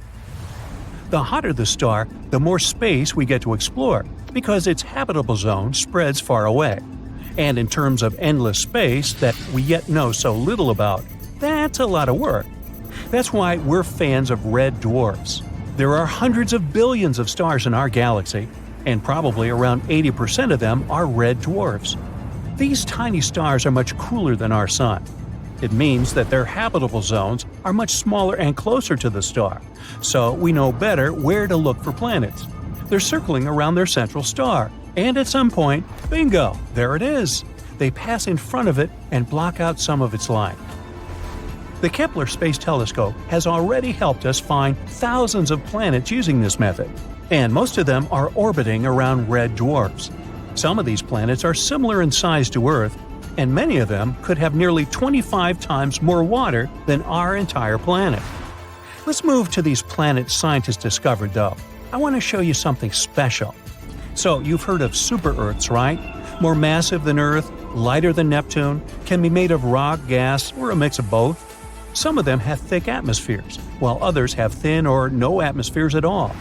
The hotter the star, the more space we get to explore, because its habitable zone spreads far away. And in terms of endless space that we yet know so little about, that's a lot of work. That's why we're fans of red dwarfs. There are hundreds of billions of stars in our galaxy, and probably around 80% of them are red dwarfs. These tiny stars are much cooler than our Sun. It means that their habitable zones are much smaller and closer to the star, so we know better where to look for planets. They're circling around their central star, and at some point, bingo, there it is. They pass in front of it and block out some of its light. The Kepler Space Telescope has already helped us find thousands of planets using this method, and most of them are orbiting around red dwarfs. Some of these planets are similar in size to Earth, and many of them could have nearly 25 times more water than our entire planet. Let's move to these planets scientists discovered, though. I want to show you something special. So, you've heard of super-Earths, right? More massive than Earth, lighter than Neptune, can be made of rock, gas, or a mix of both. Some of them have thick atmospheres, while others have thin or no atmospheres at all.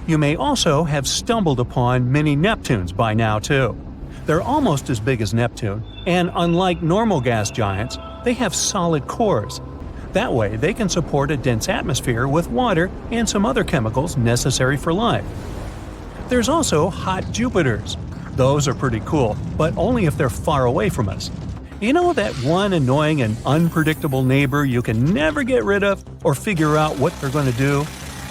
You may also have stumbled upon mini Neptunes by now, too. They're almost as big as Neptune, and unlike normal gas giants, they have solid cores. That way, they can support a dense atmosphere with water and some other chemicals necessary for life. There's also hot Jupiters. Those are pretty cool, but only if they're far away from us. You know that one annoying and unpredictable neighbor you can never get rid of or figure out what they're going to do?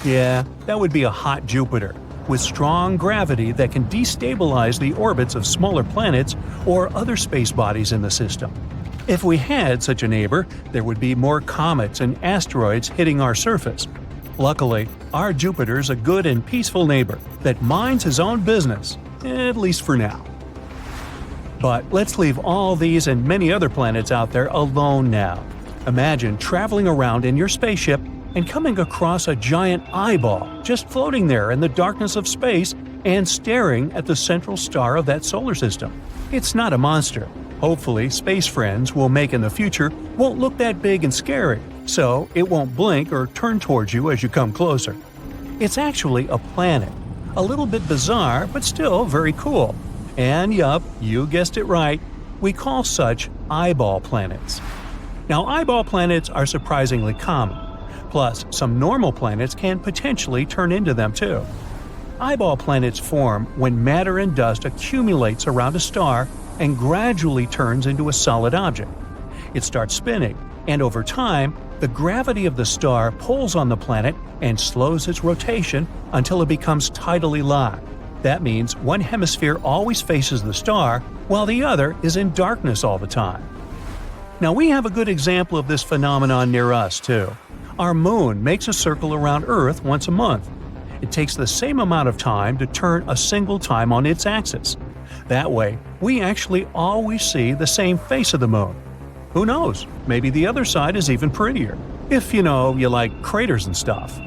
Yeah, that would be a hot Jupiter. with strong gravity that can destabilize the orbits of smaller planets or other space bodies in the system. If we had such a neighbor, there would be more comets and asteroids hitting our surface. Luckily, our Jupiter's a good and peaceful neighbor that minds his own business, at least for now. But let's leave all these and many other planets out there alone now. Imagine traveling around in your spaceship and coming across a giant eyeball just floating there in the darkness of space and staring at the central star of that solar system. It's not a monster. Hopefully, space friends we'll make in the future won't look that big and scary, so it won't blink or turn towards you as you come closer. It's actually a planet. A little bit bizarre, but still very cool. And yup, you guessed it right, we call such eyeball planets. Now, eyeball planets are surprisingly common. Plus, some normal planets can potentially turn into them too. Eyeball planets form when matter and dust accumulates around a star and gradually turns into a solid object. It starts spinning, and over time, the gravity of the star pulls on the planet and slows its rotation until it becomes tidally locked. That means one hemisphere always faces the star, while the other is in darkness all the time. Now, we have a good example of this phenomenon near us, too. Our moon makes a circle around Earth once a month. It takes the same amount of time to turn a single time on its axis. That way, we actually always see the same face of the moon. Who knows, maybe the other side is even prettier, if you like craters and stuff.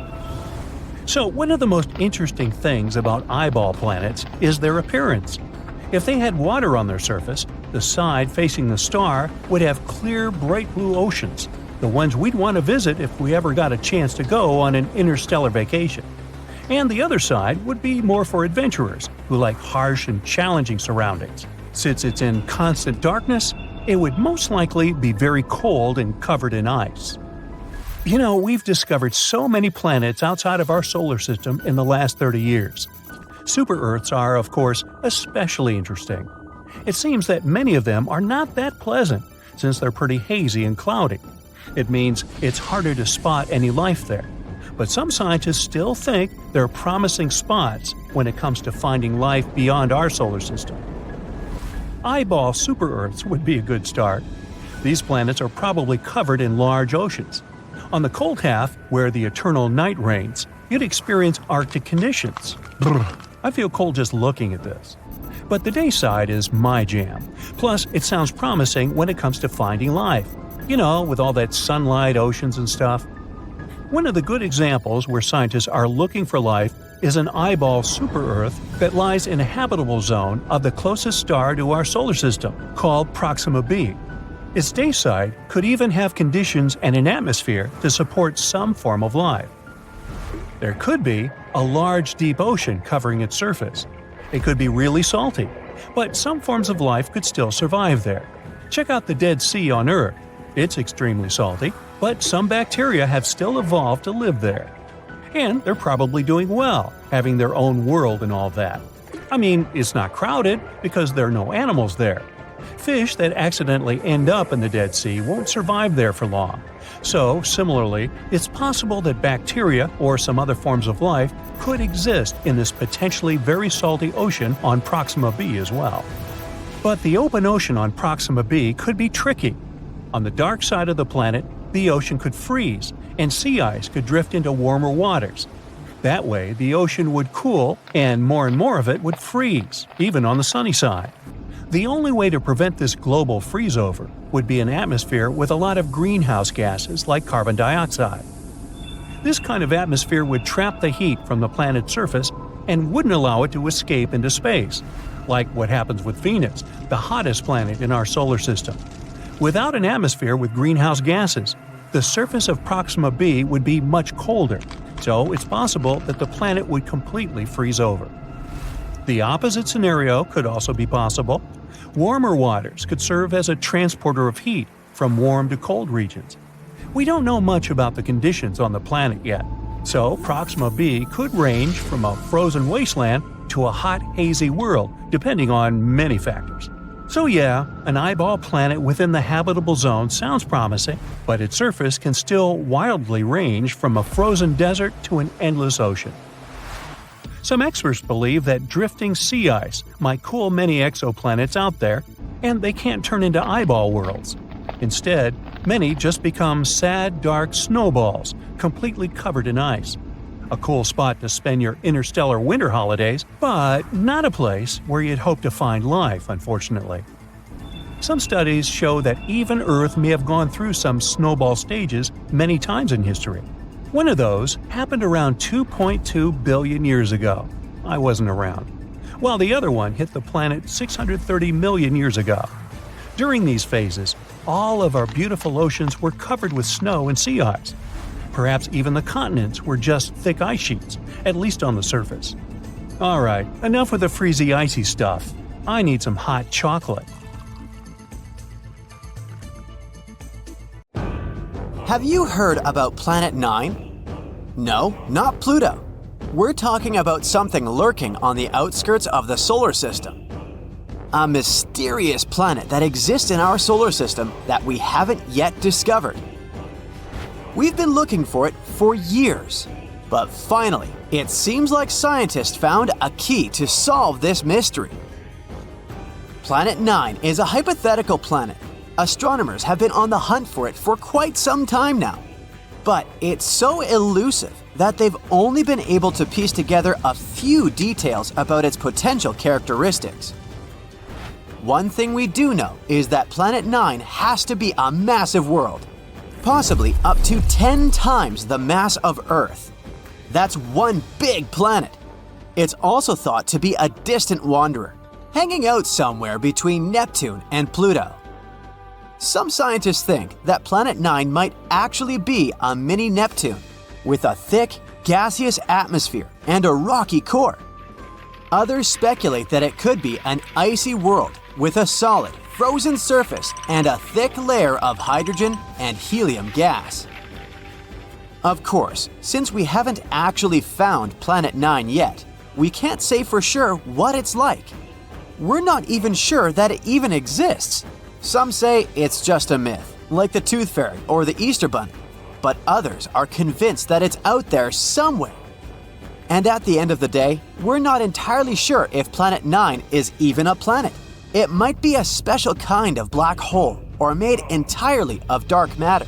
So, one of the most interesting things about eyeball planets is their appearance. If they had water on their surface, the side facing the star would have clear, bright blue oceans, the ones we'd want to visit if we ever got a chance to go on an interstellar vacation. And the other side would be more for adventurers who like harsh and challenging surroundings. Since it's in constant darkness, it would most likely be very cold and covered in ice. We've discovered so many planets outside of our solar system in the last 30 years. Super-Earths are, of course, especially interesting. It seems that many of them are not that pleasant, since they're pretty hazy and cloudy. It means it's harder to spot any life there. But some scientists still think they're promising spots when it comes to finding life beyond our solar system. Eyeball super-Earths would be a good start. These planets are probably covered in large oceans. On the cold half, where the eternal night reigns, you'd experience Arctic conditions. I feel cold just looking at this. But the day side is my jam. Plus, it sounds promising when it comes to finding life. With all that sunlight, oceans, and stuff. One of the good examples where scientists are looking for life is an eyeball super-Earth that lies in a habitable zone of the closest star to our solar system, called Proxima b. Its day side could even have conditions and an atmosphere to support some form of life. There could be a large deep ocean covering its surface. It could be really salty, but some forms of life could still survive there. Check out the Dead Sea on Earth. It's extremely salty, but some bacteria have still evolved to live there. And they're probably doing well, having their own world and all that. I mean, it's not crowded because there are no animals there. Fish that accidentally end up in the Dead Sea won't survive there for long. So, similarly, it's possible that bacteria or some other forms of life could exist in this potentially very salty ocean on Proxima b as well. But the open ocean on Proxima b could be tricky. On the dark side of the planet, the ocean could freeze, and sea ice could drift into warmer waters. That way, the ocean would cool, and more of it would freeze, even on the sunny side. The only way to prevent this global freeze-over would be an atmosphere with a lot of greenhouse gases like carbon dioxide. This kind of atmosphere would trap the heat from the planet's surface and wouldn't allow it to escape into space, like what happens with Venus, the hottest planet in our solar system. Without an atmosphere with greenhouse gases, the surface of Proxima b would be much colder, so it's possible that the planet would completely freeze over. The opposite scenario could also be possible. Warmer waters could serve as a transporter of heat from warm to cold regions. We don't know much about the conditions on the planet yet, so Proxima b could range from a frozen wasteland to a hot, hazy world, depending on many factors. So yeah, an eyeball planet within the habitable zone sounds promising, but its surface can still wildly range from a frozen desert to an endless ocean. Some experts believe that drifting sea ice might cool many exoplanets out there, and they can't turn into eyeball worlds. Instead, many just become sad, dark snowballs, completely covered in ice. A cool spot to spend your interstellar winter holidays, but not a place where you'd hope to find life, unfortunately. Some studies show that even Earth may have gone through some snowball stages many times in history. One of those happened around 2.2 billion years ago. I wasn't around. While the other one hit the planet 630 million years ago. During these phases, all of our beautiful oceans were covered with snow and sea ice. Perhaps even the continents were just thick ice sheets, at least on the surface. Alright, enough with the freezy icy stuff. I need some hot chocolate. Have you heard about Planet 9? No, not Pluto. We're talking about something lurking on the outskirts of the solar system. A mysterious planet that exists in our solar system that we haven't yet discovered. We've been looking for it for years, but finally, it seems like scientists found a key to solve this mystery. Planet 9 is a hypothetical planet. Astronomers have been on the hunt for it for quite some time now. But it's so elusive that they've only been able to piece together a few details about its potential characteristics. One thing we do know is that Planet 9 has to be a massive world, possibly up to 10 times the mass of Earth. That's one big planet. It's also thought to be a distant wanderer, hanging out somewhere between Neptune and Pluto. Some scientists think that Planet 9 might actually be a mini Neptune, with a thick, gaseous atmosphere and a rocky core. Others speculate that it could be an icy world with a solid, frozen surface and a thick layer of hydrogen and helium gas. Of course, since we haven't actually found Planet 9 yet, we can't say for sure what it's like. We're not even sure that it even exists. Some say it's just a myth, like the Tooth Fairy or the Easter Bunny, but others are convinced that it's out there somewhere. And at the end of the day, we're not entirely sure if Planet 9 is even a planet. It might be a special kind of black hole or made entirely of dark matter.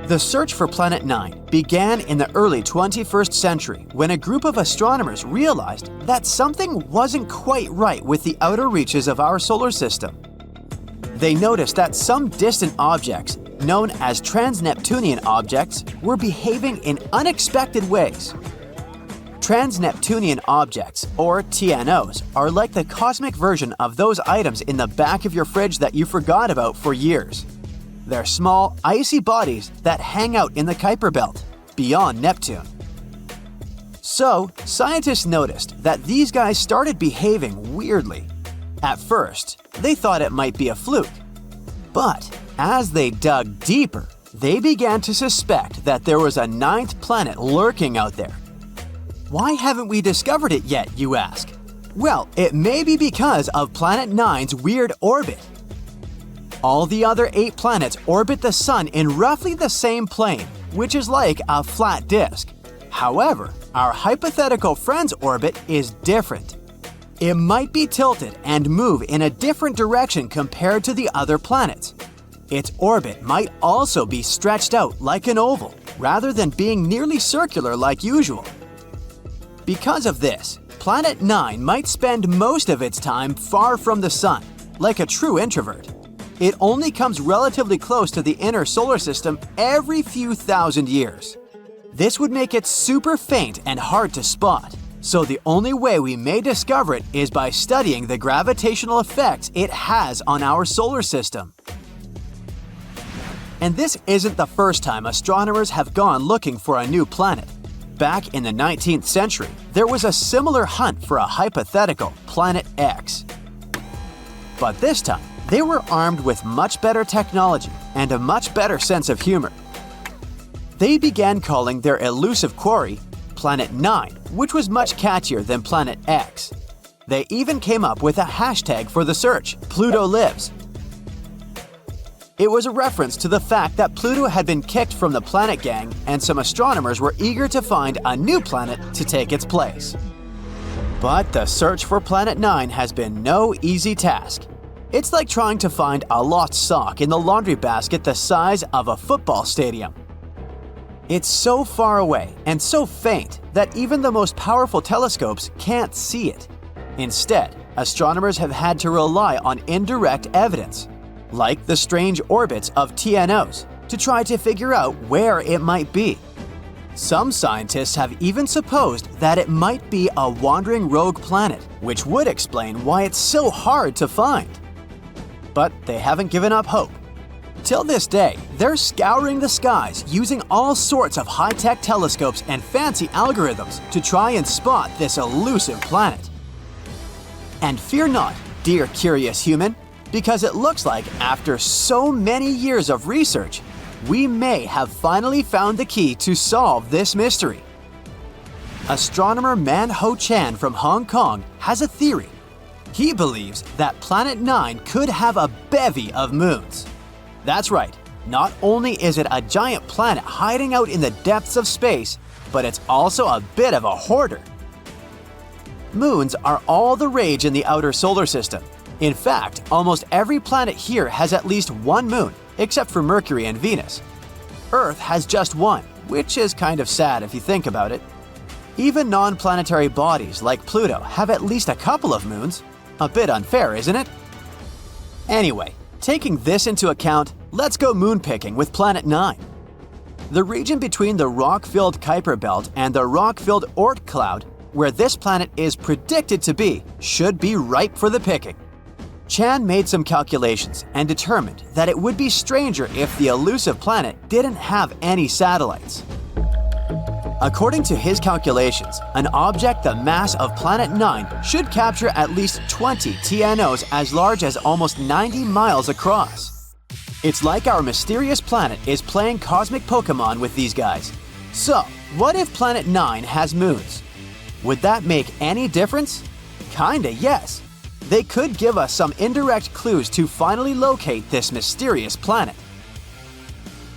The search for Planet 9 began in the early 21st century when a group of astronomers realized that something wasn't quite right with the outer reaches of our solar system. They noticed that some distant objects, known as trans-Neptunian objects, were behaving in unexpected ways. Trans-Neptunian objects, or TNOs, are like the cosmic version of those items in the back of your fridge that you forgot about for years. They're small, icy bodies that hang out in the Kuiper Belt, beyond Neptune. So, scientists noticed that these guys started behaving weirdly. At first, they thought it might be a fluke. But as they dug deeper, they began to suspect that there was a ninth planet lurking out there. Why haven't we discovered it yet, you ask? Well, it may be because of Planet 9's weird orbit. All the other 8 planets orbit the Sun in roughly the same plane, which is like a flat disk. However, our hypothetical friend's orbit is different. It might be tilted and move in a different direction compared to the other planets. Its orbit might also be stretched out like an oval, rather than being nearly circular like usual. Because of this, Planet 9 might spend most of its time far from the Sun, like a true introvert. It only comes relatively close to the inner solar system every few thousand years. This would make it super faint and hard to spot, so the only way we may discover it is by studying the gravitational effects it has on our solar system. And this isn't the first time astronomers have gone looking for a new planet. Back in the 19th century, there was a similar hunt for a hypothetical Planet X. But this time, they were armed with much better technology and a much better sense of humor. They began calling their elusive quarry Planet 9, which was much catchier than Planet X. They even came up with a hashtag for the search, Pluto Lives. It was a reference to the fact that Pluto had been kicked from the planet gang and some astronomers were eager to find a new planet to take its place. But the search for Planet 9 has been no easy task. It's like trying to find a lost sock in the laundry basket the size of a football stadium. It's so far away and so faint that even the most powerful telescopes can't see it. Instead, astronomers have had to rely on indirect evidence, like the strange orbits of TNOs, to try to figure out where it might be. Some scientists have even supposed that it might be a wandering rogue planet, which would explain why it's so hard to find. But they haven't given up hope. Till this day, they're scouring the skies using all sorts of high-tech telescopes and fancy algorithms to try and spot this elusive planet. And fear not, dear curious human, because it looks like after so many years of research, we may have finally found the key to solve this mystery. Astronomer Man Ho Chan from Hong Kong has a theory. He believes that Planet 9 could have a bevy of moons. That's right, not only is it a giant planet hiding out in the depths of space, but it's also a bit of a hoarder. Moons are all the rage in the outer solar system. In fact, almost every planet here has at least one moon, except for Mercury and Venus. Earth has just one, which is kind of sad if you think about it. Even non-planetary bodies like Pluto have at least a couple of moons. A bit unfair, isn't it? Anyway, taking this into account, let's go moon picking with Planet 9. The region between the rock-filled Kuiper Belt and the rock-filled Oort cloud, where this planet is predicted to be, should be ripe for the picking. Chan made some calculations and determined that it would be stranger if the elusive planet didn't have any satellites. According to his calculations, an object the mass of Planet 9 should capture at least 20 TNOs as large as almost 90 miles across. It's like our mysterious planet is playing cosmic Pokemon with these guys. So, what if Planet 9 has moons? Would that make any difference? Kinda, yes. They could give us some indirect clues to finally locate this mysterious planet.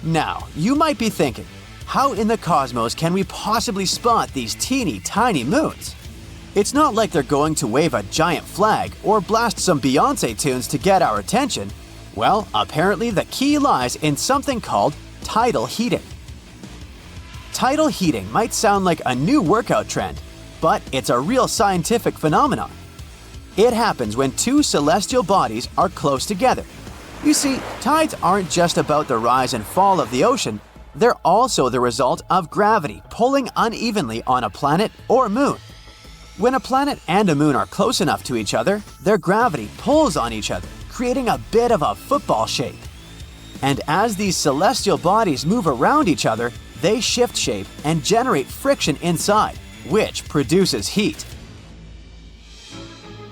Now, you might be thinking, how in the cosmos can we possibly spot these teeny tiny moons? It's not like they're going to wave a giant flag or blast some Beyoncé tunes to get our attention. Well, apparently the key lies in something called tidal heating. Tidal heating might sound like a new workout trend, but it's a real scientific phenomenon. It happens when two celestial bodies are close together. You see, tides aren't just about the rise and fall of the ocean, they're also the result of gravity pulling unevenly on a planet or moon. When a planet and a moon are close enough to each other, their gravity pulls on each other, creating a bit of a football shape. And as these celestial bodies move around each other, they shift shape and generate friction inside, which produces heat.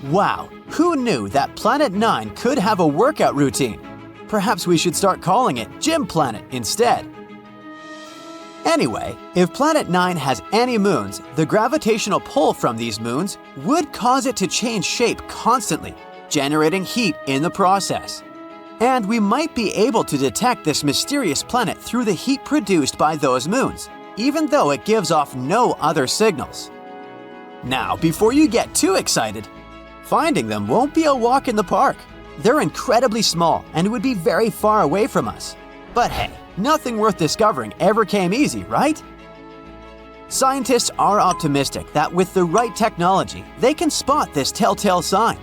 Wow, who knew that Planet 9 could have a workout routine? Perhaps we should start calling it Gym Planet instead. Anyway, if Planet 9 has any moons, the gravitational pull from these moons would cause it to change shape constantly, generating heat in the process. And we might be able to detect this mysterious planet through the heat produced by those moons, even though it gives off no other signals. Now, before you get too excited, finding them won't be a walk in the park. They're incredibly small and would be very far away from us. But hey, nothing worth discovering ever came easy, right? Scientists are optimistic that with the right technology, they can spot this telltale sign.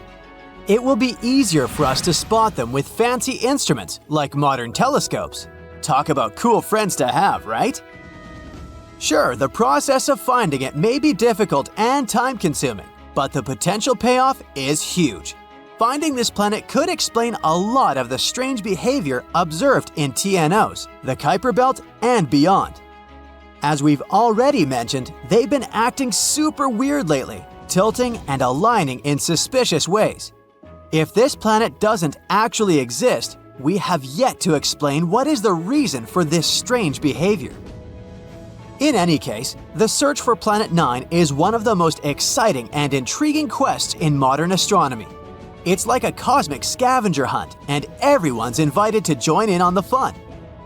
It will be easier for us to spot them with fancy instruments like modern telescopes. Talk about cool friends to have, right? Sure, the process of finding it may be difficult and time-consuming, but the potential payoff is huge. Finding this planet could explain a lot of the strange behavior observed in TNOs, the Kuiper Belt, and beyond. As we've already mentioned, they've been acting super weird lately, tilting and aligning in suspicious ways. If this planet doesn't actually exist, we have yet to explain what is the reason for this strange behavior. In any case, the search for Planet 9 is one of the most exciting and intriguing quests in modern astronomy. It's like a cosmic scavenger hunt, and everyone's invited to join in on the fun.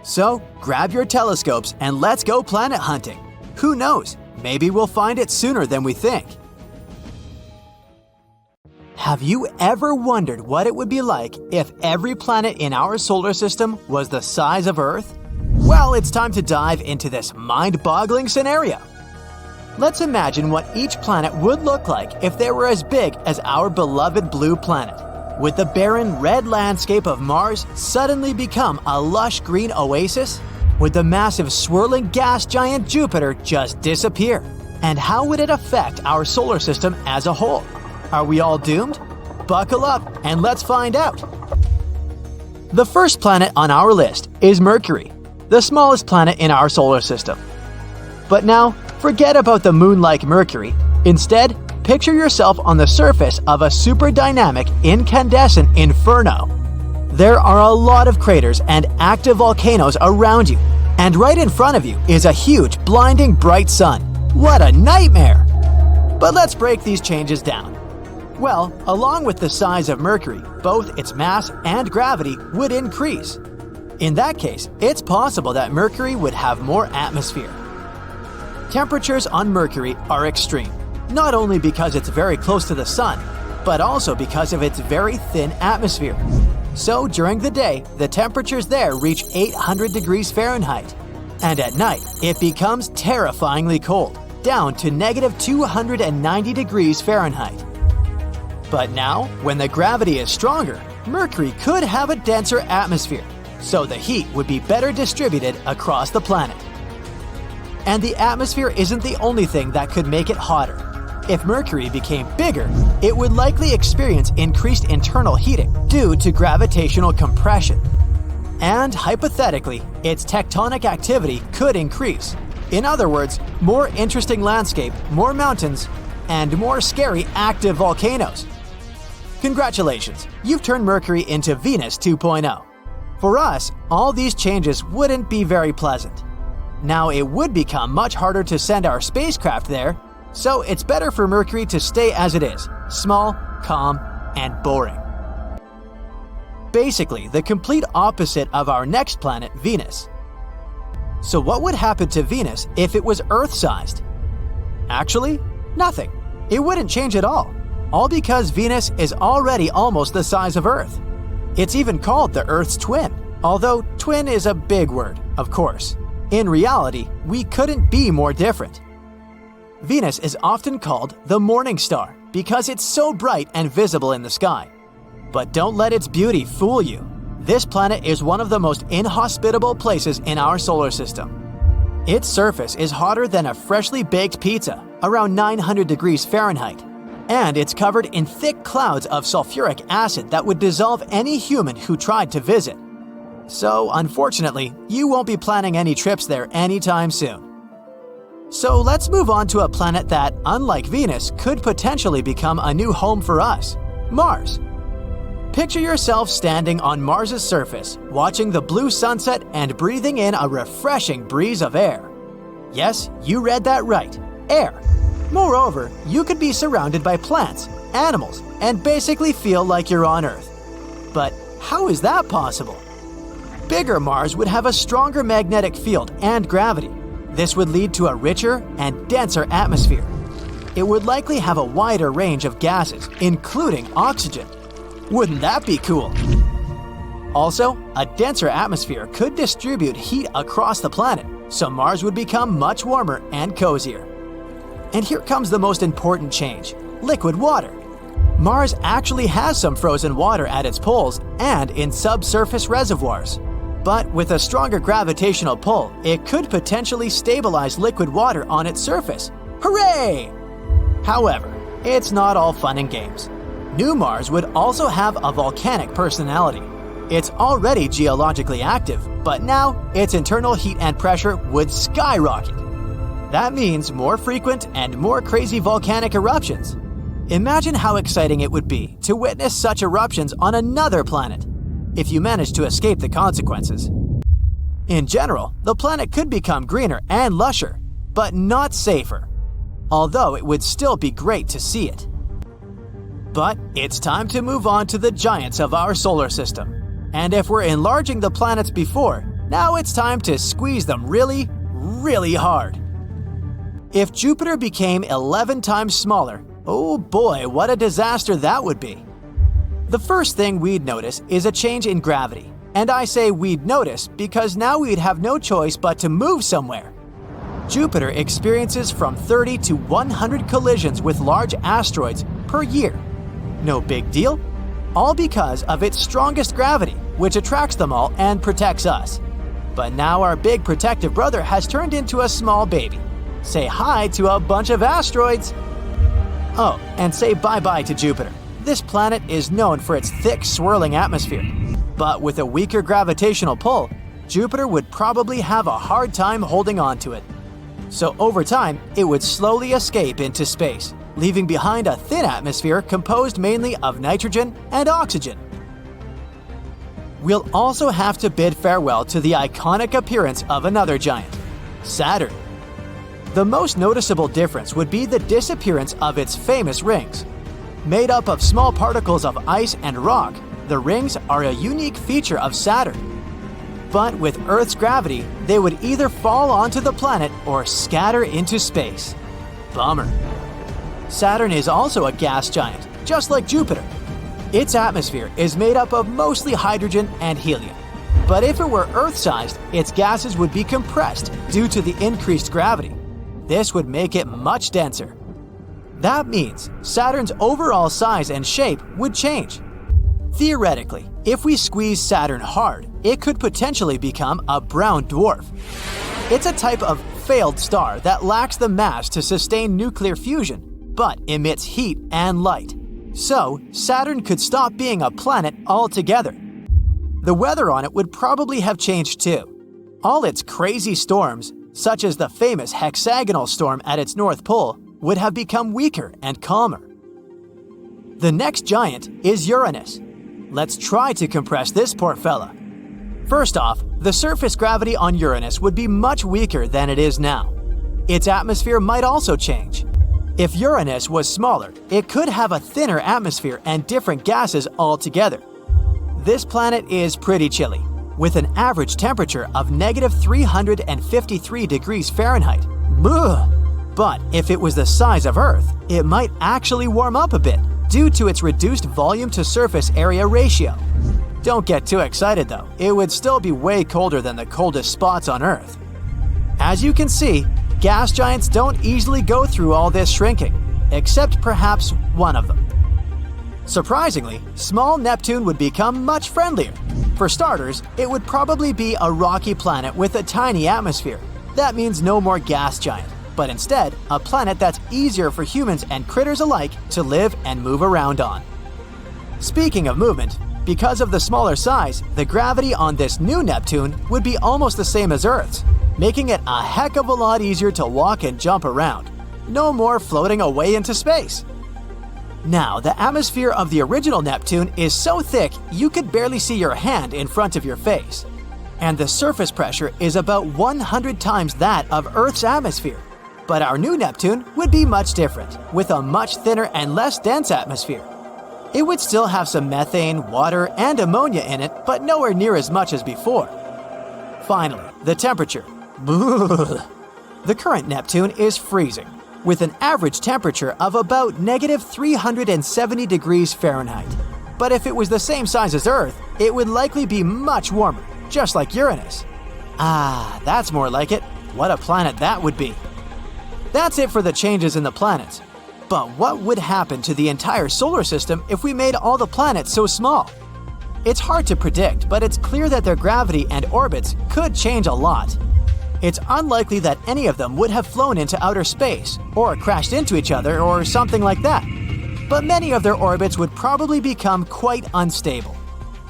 So, grab your telescopes and let's go planet hunting. Who knows, maybe we'll find it sooner than we think. Have you ever wondered what it would be like if every planet in our solar system was the size of Earth? Well, it's time to dive into this mind-boggling scenario. Let's imagine what each planet would look like if they were as big as our beloved blue planet. Would the barren red landscape of Mars suddenly become a lush green oasis? Would the massive swirling gas giant Jupiter just disappear? And how would it affect our solar system as a whole? Are we all doomed? Buckle up and let's find out. The first planet on our list is Mercury, the smallest planet in our solar system. But now, forget about the moon-like Mercury. Instead, picture yourself on the surface of a super dynamic incandescent inferno. There are a lot of craters and active volcanoes around you, and right in front of you is a huge, blinding bright sun. What a nightmare! But let's break these changes down. Well, along with the size of Mercury, both its mass and gravity would increase. In that case, it's possible that Mercury would have more atmosphere. Temperatures on Mercury are extreme, not only because it's very close to the sun, but also because of its very thin atmosphere. So during the day, the temperatures there reach 800 degrees Fahrenheit. And at night, it becomes terrifyingly cold, down to negative 290 degrees Fahrenheit. But now, when the gravity is stronger, Mercury could have a denser atmosphere, so the heat would be better distributed across the planet. And the atmosphere isn't the only thing that could make it hotter. If Mercury became bigger, it would likely experience increased internal heating due to gravitational compression. And hypothetically, its tectonic activity could increase. In other words, more interesting landscape, more mountains, and more scary active volcanoes. Congratulations, you've turned Mercury into Venus 2.0. For us, all these changes wouldn't be very pleasant. Now it would become much harder to send our spacecraft there, so it's better for Mercury to stay as it is, small, calm, and boring. Basically, the complete opposite of our next planet, Venus. So what would happen to Venus if it was Earth-sized? Actually, nothing. It wouldn't change at all because Venus is already almost the size of Earth. It's even called the Earth's twin, although twin is a big word, of course. In reality, we couldn't be more different. Venus is often called the morning star because it's so bright and visible in the sky. But don't let its beauty fool you. This planet is one of the most inhospitable places in our solar system. Its surface is hotter than a freshly baked pizza, around 900 degrees Fahrenheit. And it's covered in thick clouds of sulfuric acid that would dissolve any human who tried to visit. So, unfortunately, you won't be planning any trips there anytime soon. So let's move on to a planet that, unlike Venus, could potentially become a new home for us, Mars. Picture yourself standing on Mars's surface, watching the blue sunset and breathing in a refreshing breeze of air. Yes, you read that right, air. Moreover, you could be surrounded by plants, animals, and basically feel like you're on Earth. But how is that possible? Bigger Mars would have a stronger magnetic field and gravity. This would lead to a richer and denser atmosphere. It would likely have a wider range of gases, including oxygen. Wouldn't that be cool? Also, a denser atmosphere could distribute heat across the planet, so Mars would become much warmer and cozier. And here comes the most important change: liquid water. Mars actually has some frozen water at its poles and in subsurface reservoirs. But with a stronger gravitational pull, it could potentially stabilize liquid water on its surface. Hooray! However, it's not all fun and games. New Mars would also have a volcanic personality. It's already geologically active, but now its internal heat and pressure would skyrocket. That means more frequent and more crazy volcanic eruptions. Imagine how exciting it would be to witness such eruptions on another planet, if you manage to escape the consequences. In general, the planet could become greener and lusher, but not safer, although it would still be great to see it. But it's time to move on to the giants of our solar system. And if we're enlarging the planets before, now it's time to squeeze them really, really hard. If Jupiter became 11 times smaller, oh boy, what a disaster that would be. The first thing we'd notice is a change in gravity. And I say we'd notice because now we'd have no choice but to move somewhere. Jupiter experiences from 30 to 100 collisions with large asteroids per year. No big deal, all because of its strongest gravity, which attracts them all and protects us. But now our big protective brother has turned into a small baby. Say hi to a bunch of asteroids. Oh, and say bye-bye to Jupiter. This planet is known for its thick, swirling atmosphere. But with a weaker gravitational pull, Jupiter would probably have a hard time holding on to it. So over time, it would slowly escape into space, leaving behind a thin atmosphere composed mainly of nitrogen and oxygen. We'll also have to bid farewell to the iconic appearance of another giant, Saturn. The most noticeable difference would be the disappearance of its famous rings. Made up of small particles of ice and rock, the rings are a unique feature of Saturn. But with Earth's gravity, they would either fall onto the planet or scatter into space. Bummer. Saturn is also a gas giant, just like Jupiter. Its atmosphere is made up of mostly hydrogen and helium. But if it were Earth-sized, its gases would be compressed due to the increased gravity. This would make it much denser. That means Saturn's overall size and shape would change. Theoretically, if we squeeze Saturn hard, it could potentially become a brown dwarf. It's a type of failed star that lacks the mass to sustain nuclear fusion, but emits heat and light. So, Saturn could stop being a planet altogether. The weather on it would probably have changed too. All its crazy storms, such as the famous hexagonal storm at its North Pole, would have become weaker and calmer. The next giant is Uranus. Let's try to compress this poor fella. First off, the surface gravity on Uranus would be much weaker than it is now. Its atmosphere might also change. If Uranus was smaller, it could have a thinner atmosphere and different gases altogether. This planet is pretty chilly, with an average temperature of -353 degrees Fahrenheit. Ugh. But if it was the size of Earth, it might actually warm up a bit due to its reduced volume to surface area ratio. Don't get too excited though, it would still be way colder than the coldest spots on Earth. As you can see, gas giants don't easily go through all this shrinking, except perhaps one of them. Surprisingly, small Neptune would become much friendlier. For starters, it would probably be a rocky planet with a tiny atmosphere. That means no more gas giant, but instead, a planet that's easier for humans and critters alike to live and move around on. Speaking of movement, because of the smaller size, the gravity on this new Neptune would be almost the same as Earth's, making it a heck of a lot easier to walk and jump around. No more floating away into space. Now, the atmosphere of the original Neptune is so thick you could barely see your hand in front of your face. And the surface pressure is about 100 times that of Earth's atmosphere. But our new Neptune would be much different, with a much thinner and less dense atmosphere. It would still have some methane, water, and ammonia in it, but nowhere near as much as before. Finally, the temperature. The current Neptune is freezing, with an average temperature of about -370 degrees Fahrenheit. But if it was the same size as Earth, it would likely be much warmer, just like Uranus. Ah, that's more like it. What a planet that would be. That's it for the changes in the planets. But what would happen to the entire solar system if we made all the planets so small? It's hard to predict, but it's clear that their gravity and orbits could change a lot. It's unlikely that any of them would have flown into outer space, or crashed into each other, or something like that. But many of their orbits would probably become quite unstable,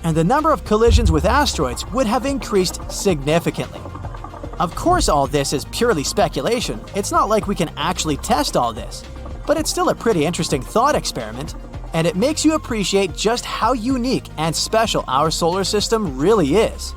and the number of collisions with asteroids would have increased significantly. Of course, all this is purely speculation. It's not like we can actually test all this. But it's still a pretty interesting thought experiment, and it makes you appreciate just how unique and special our solar system really is.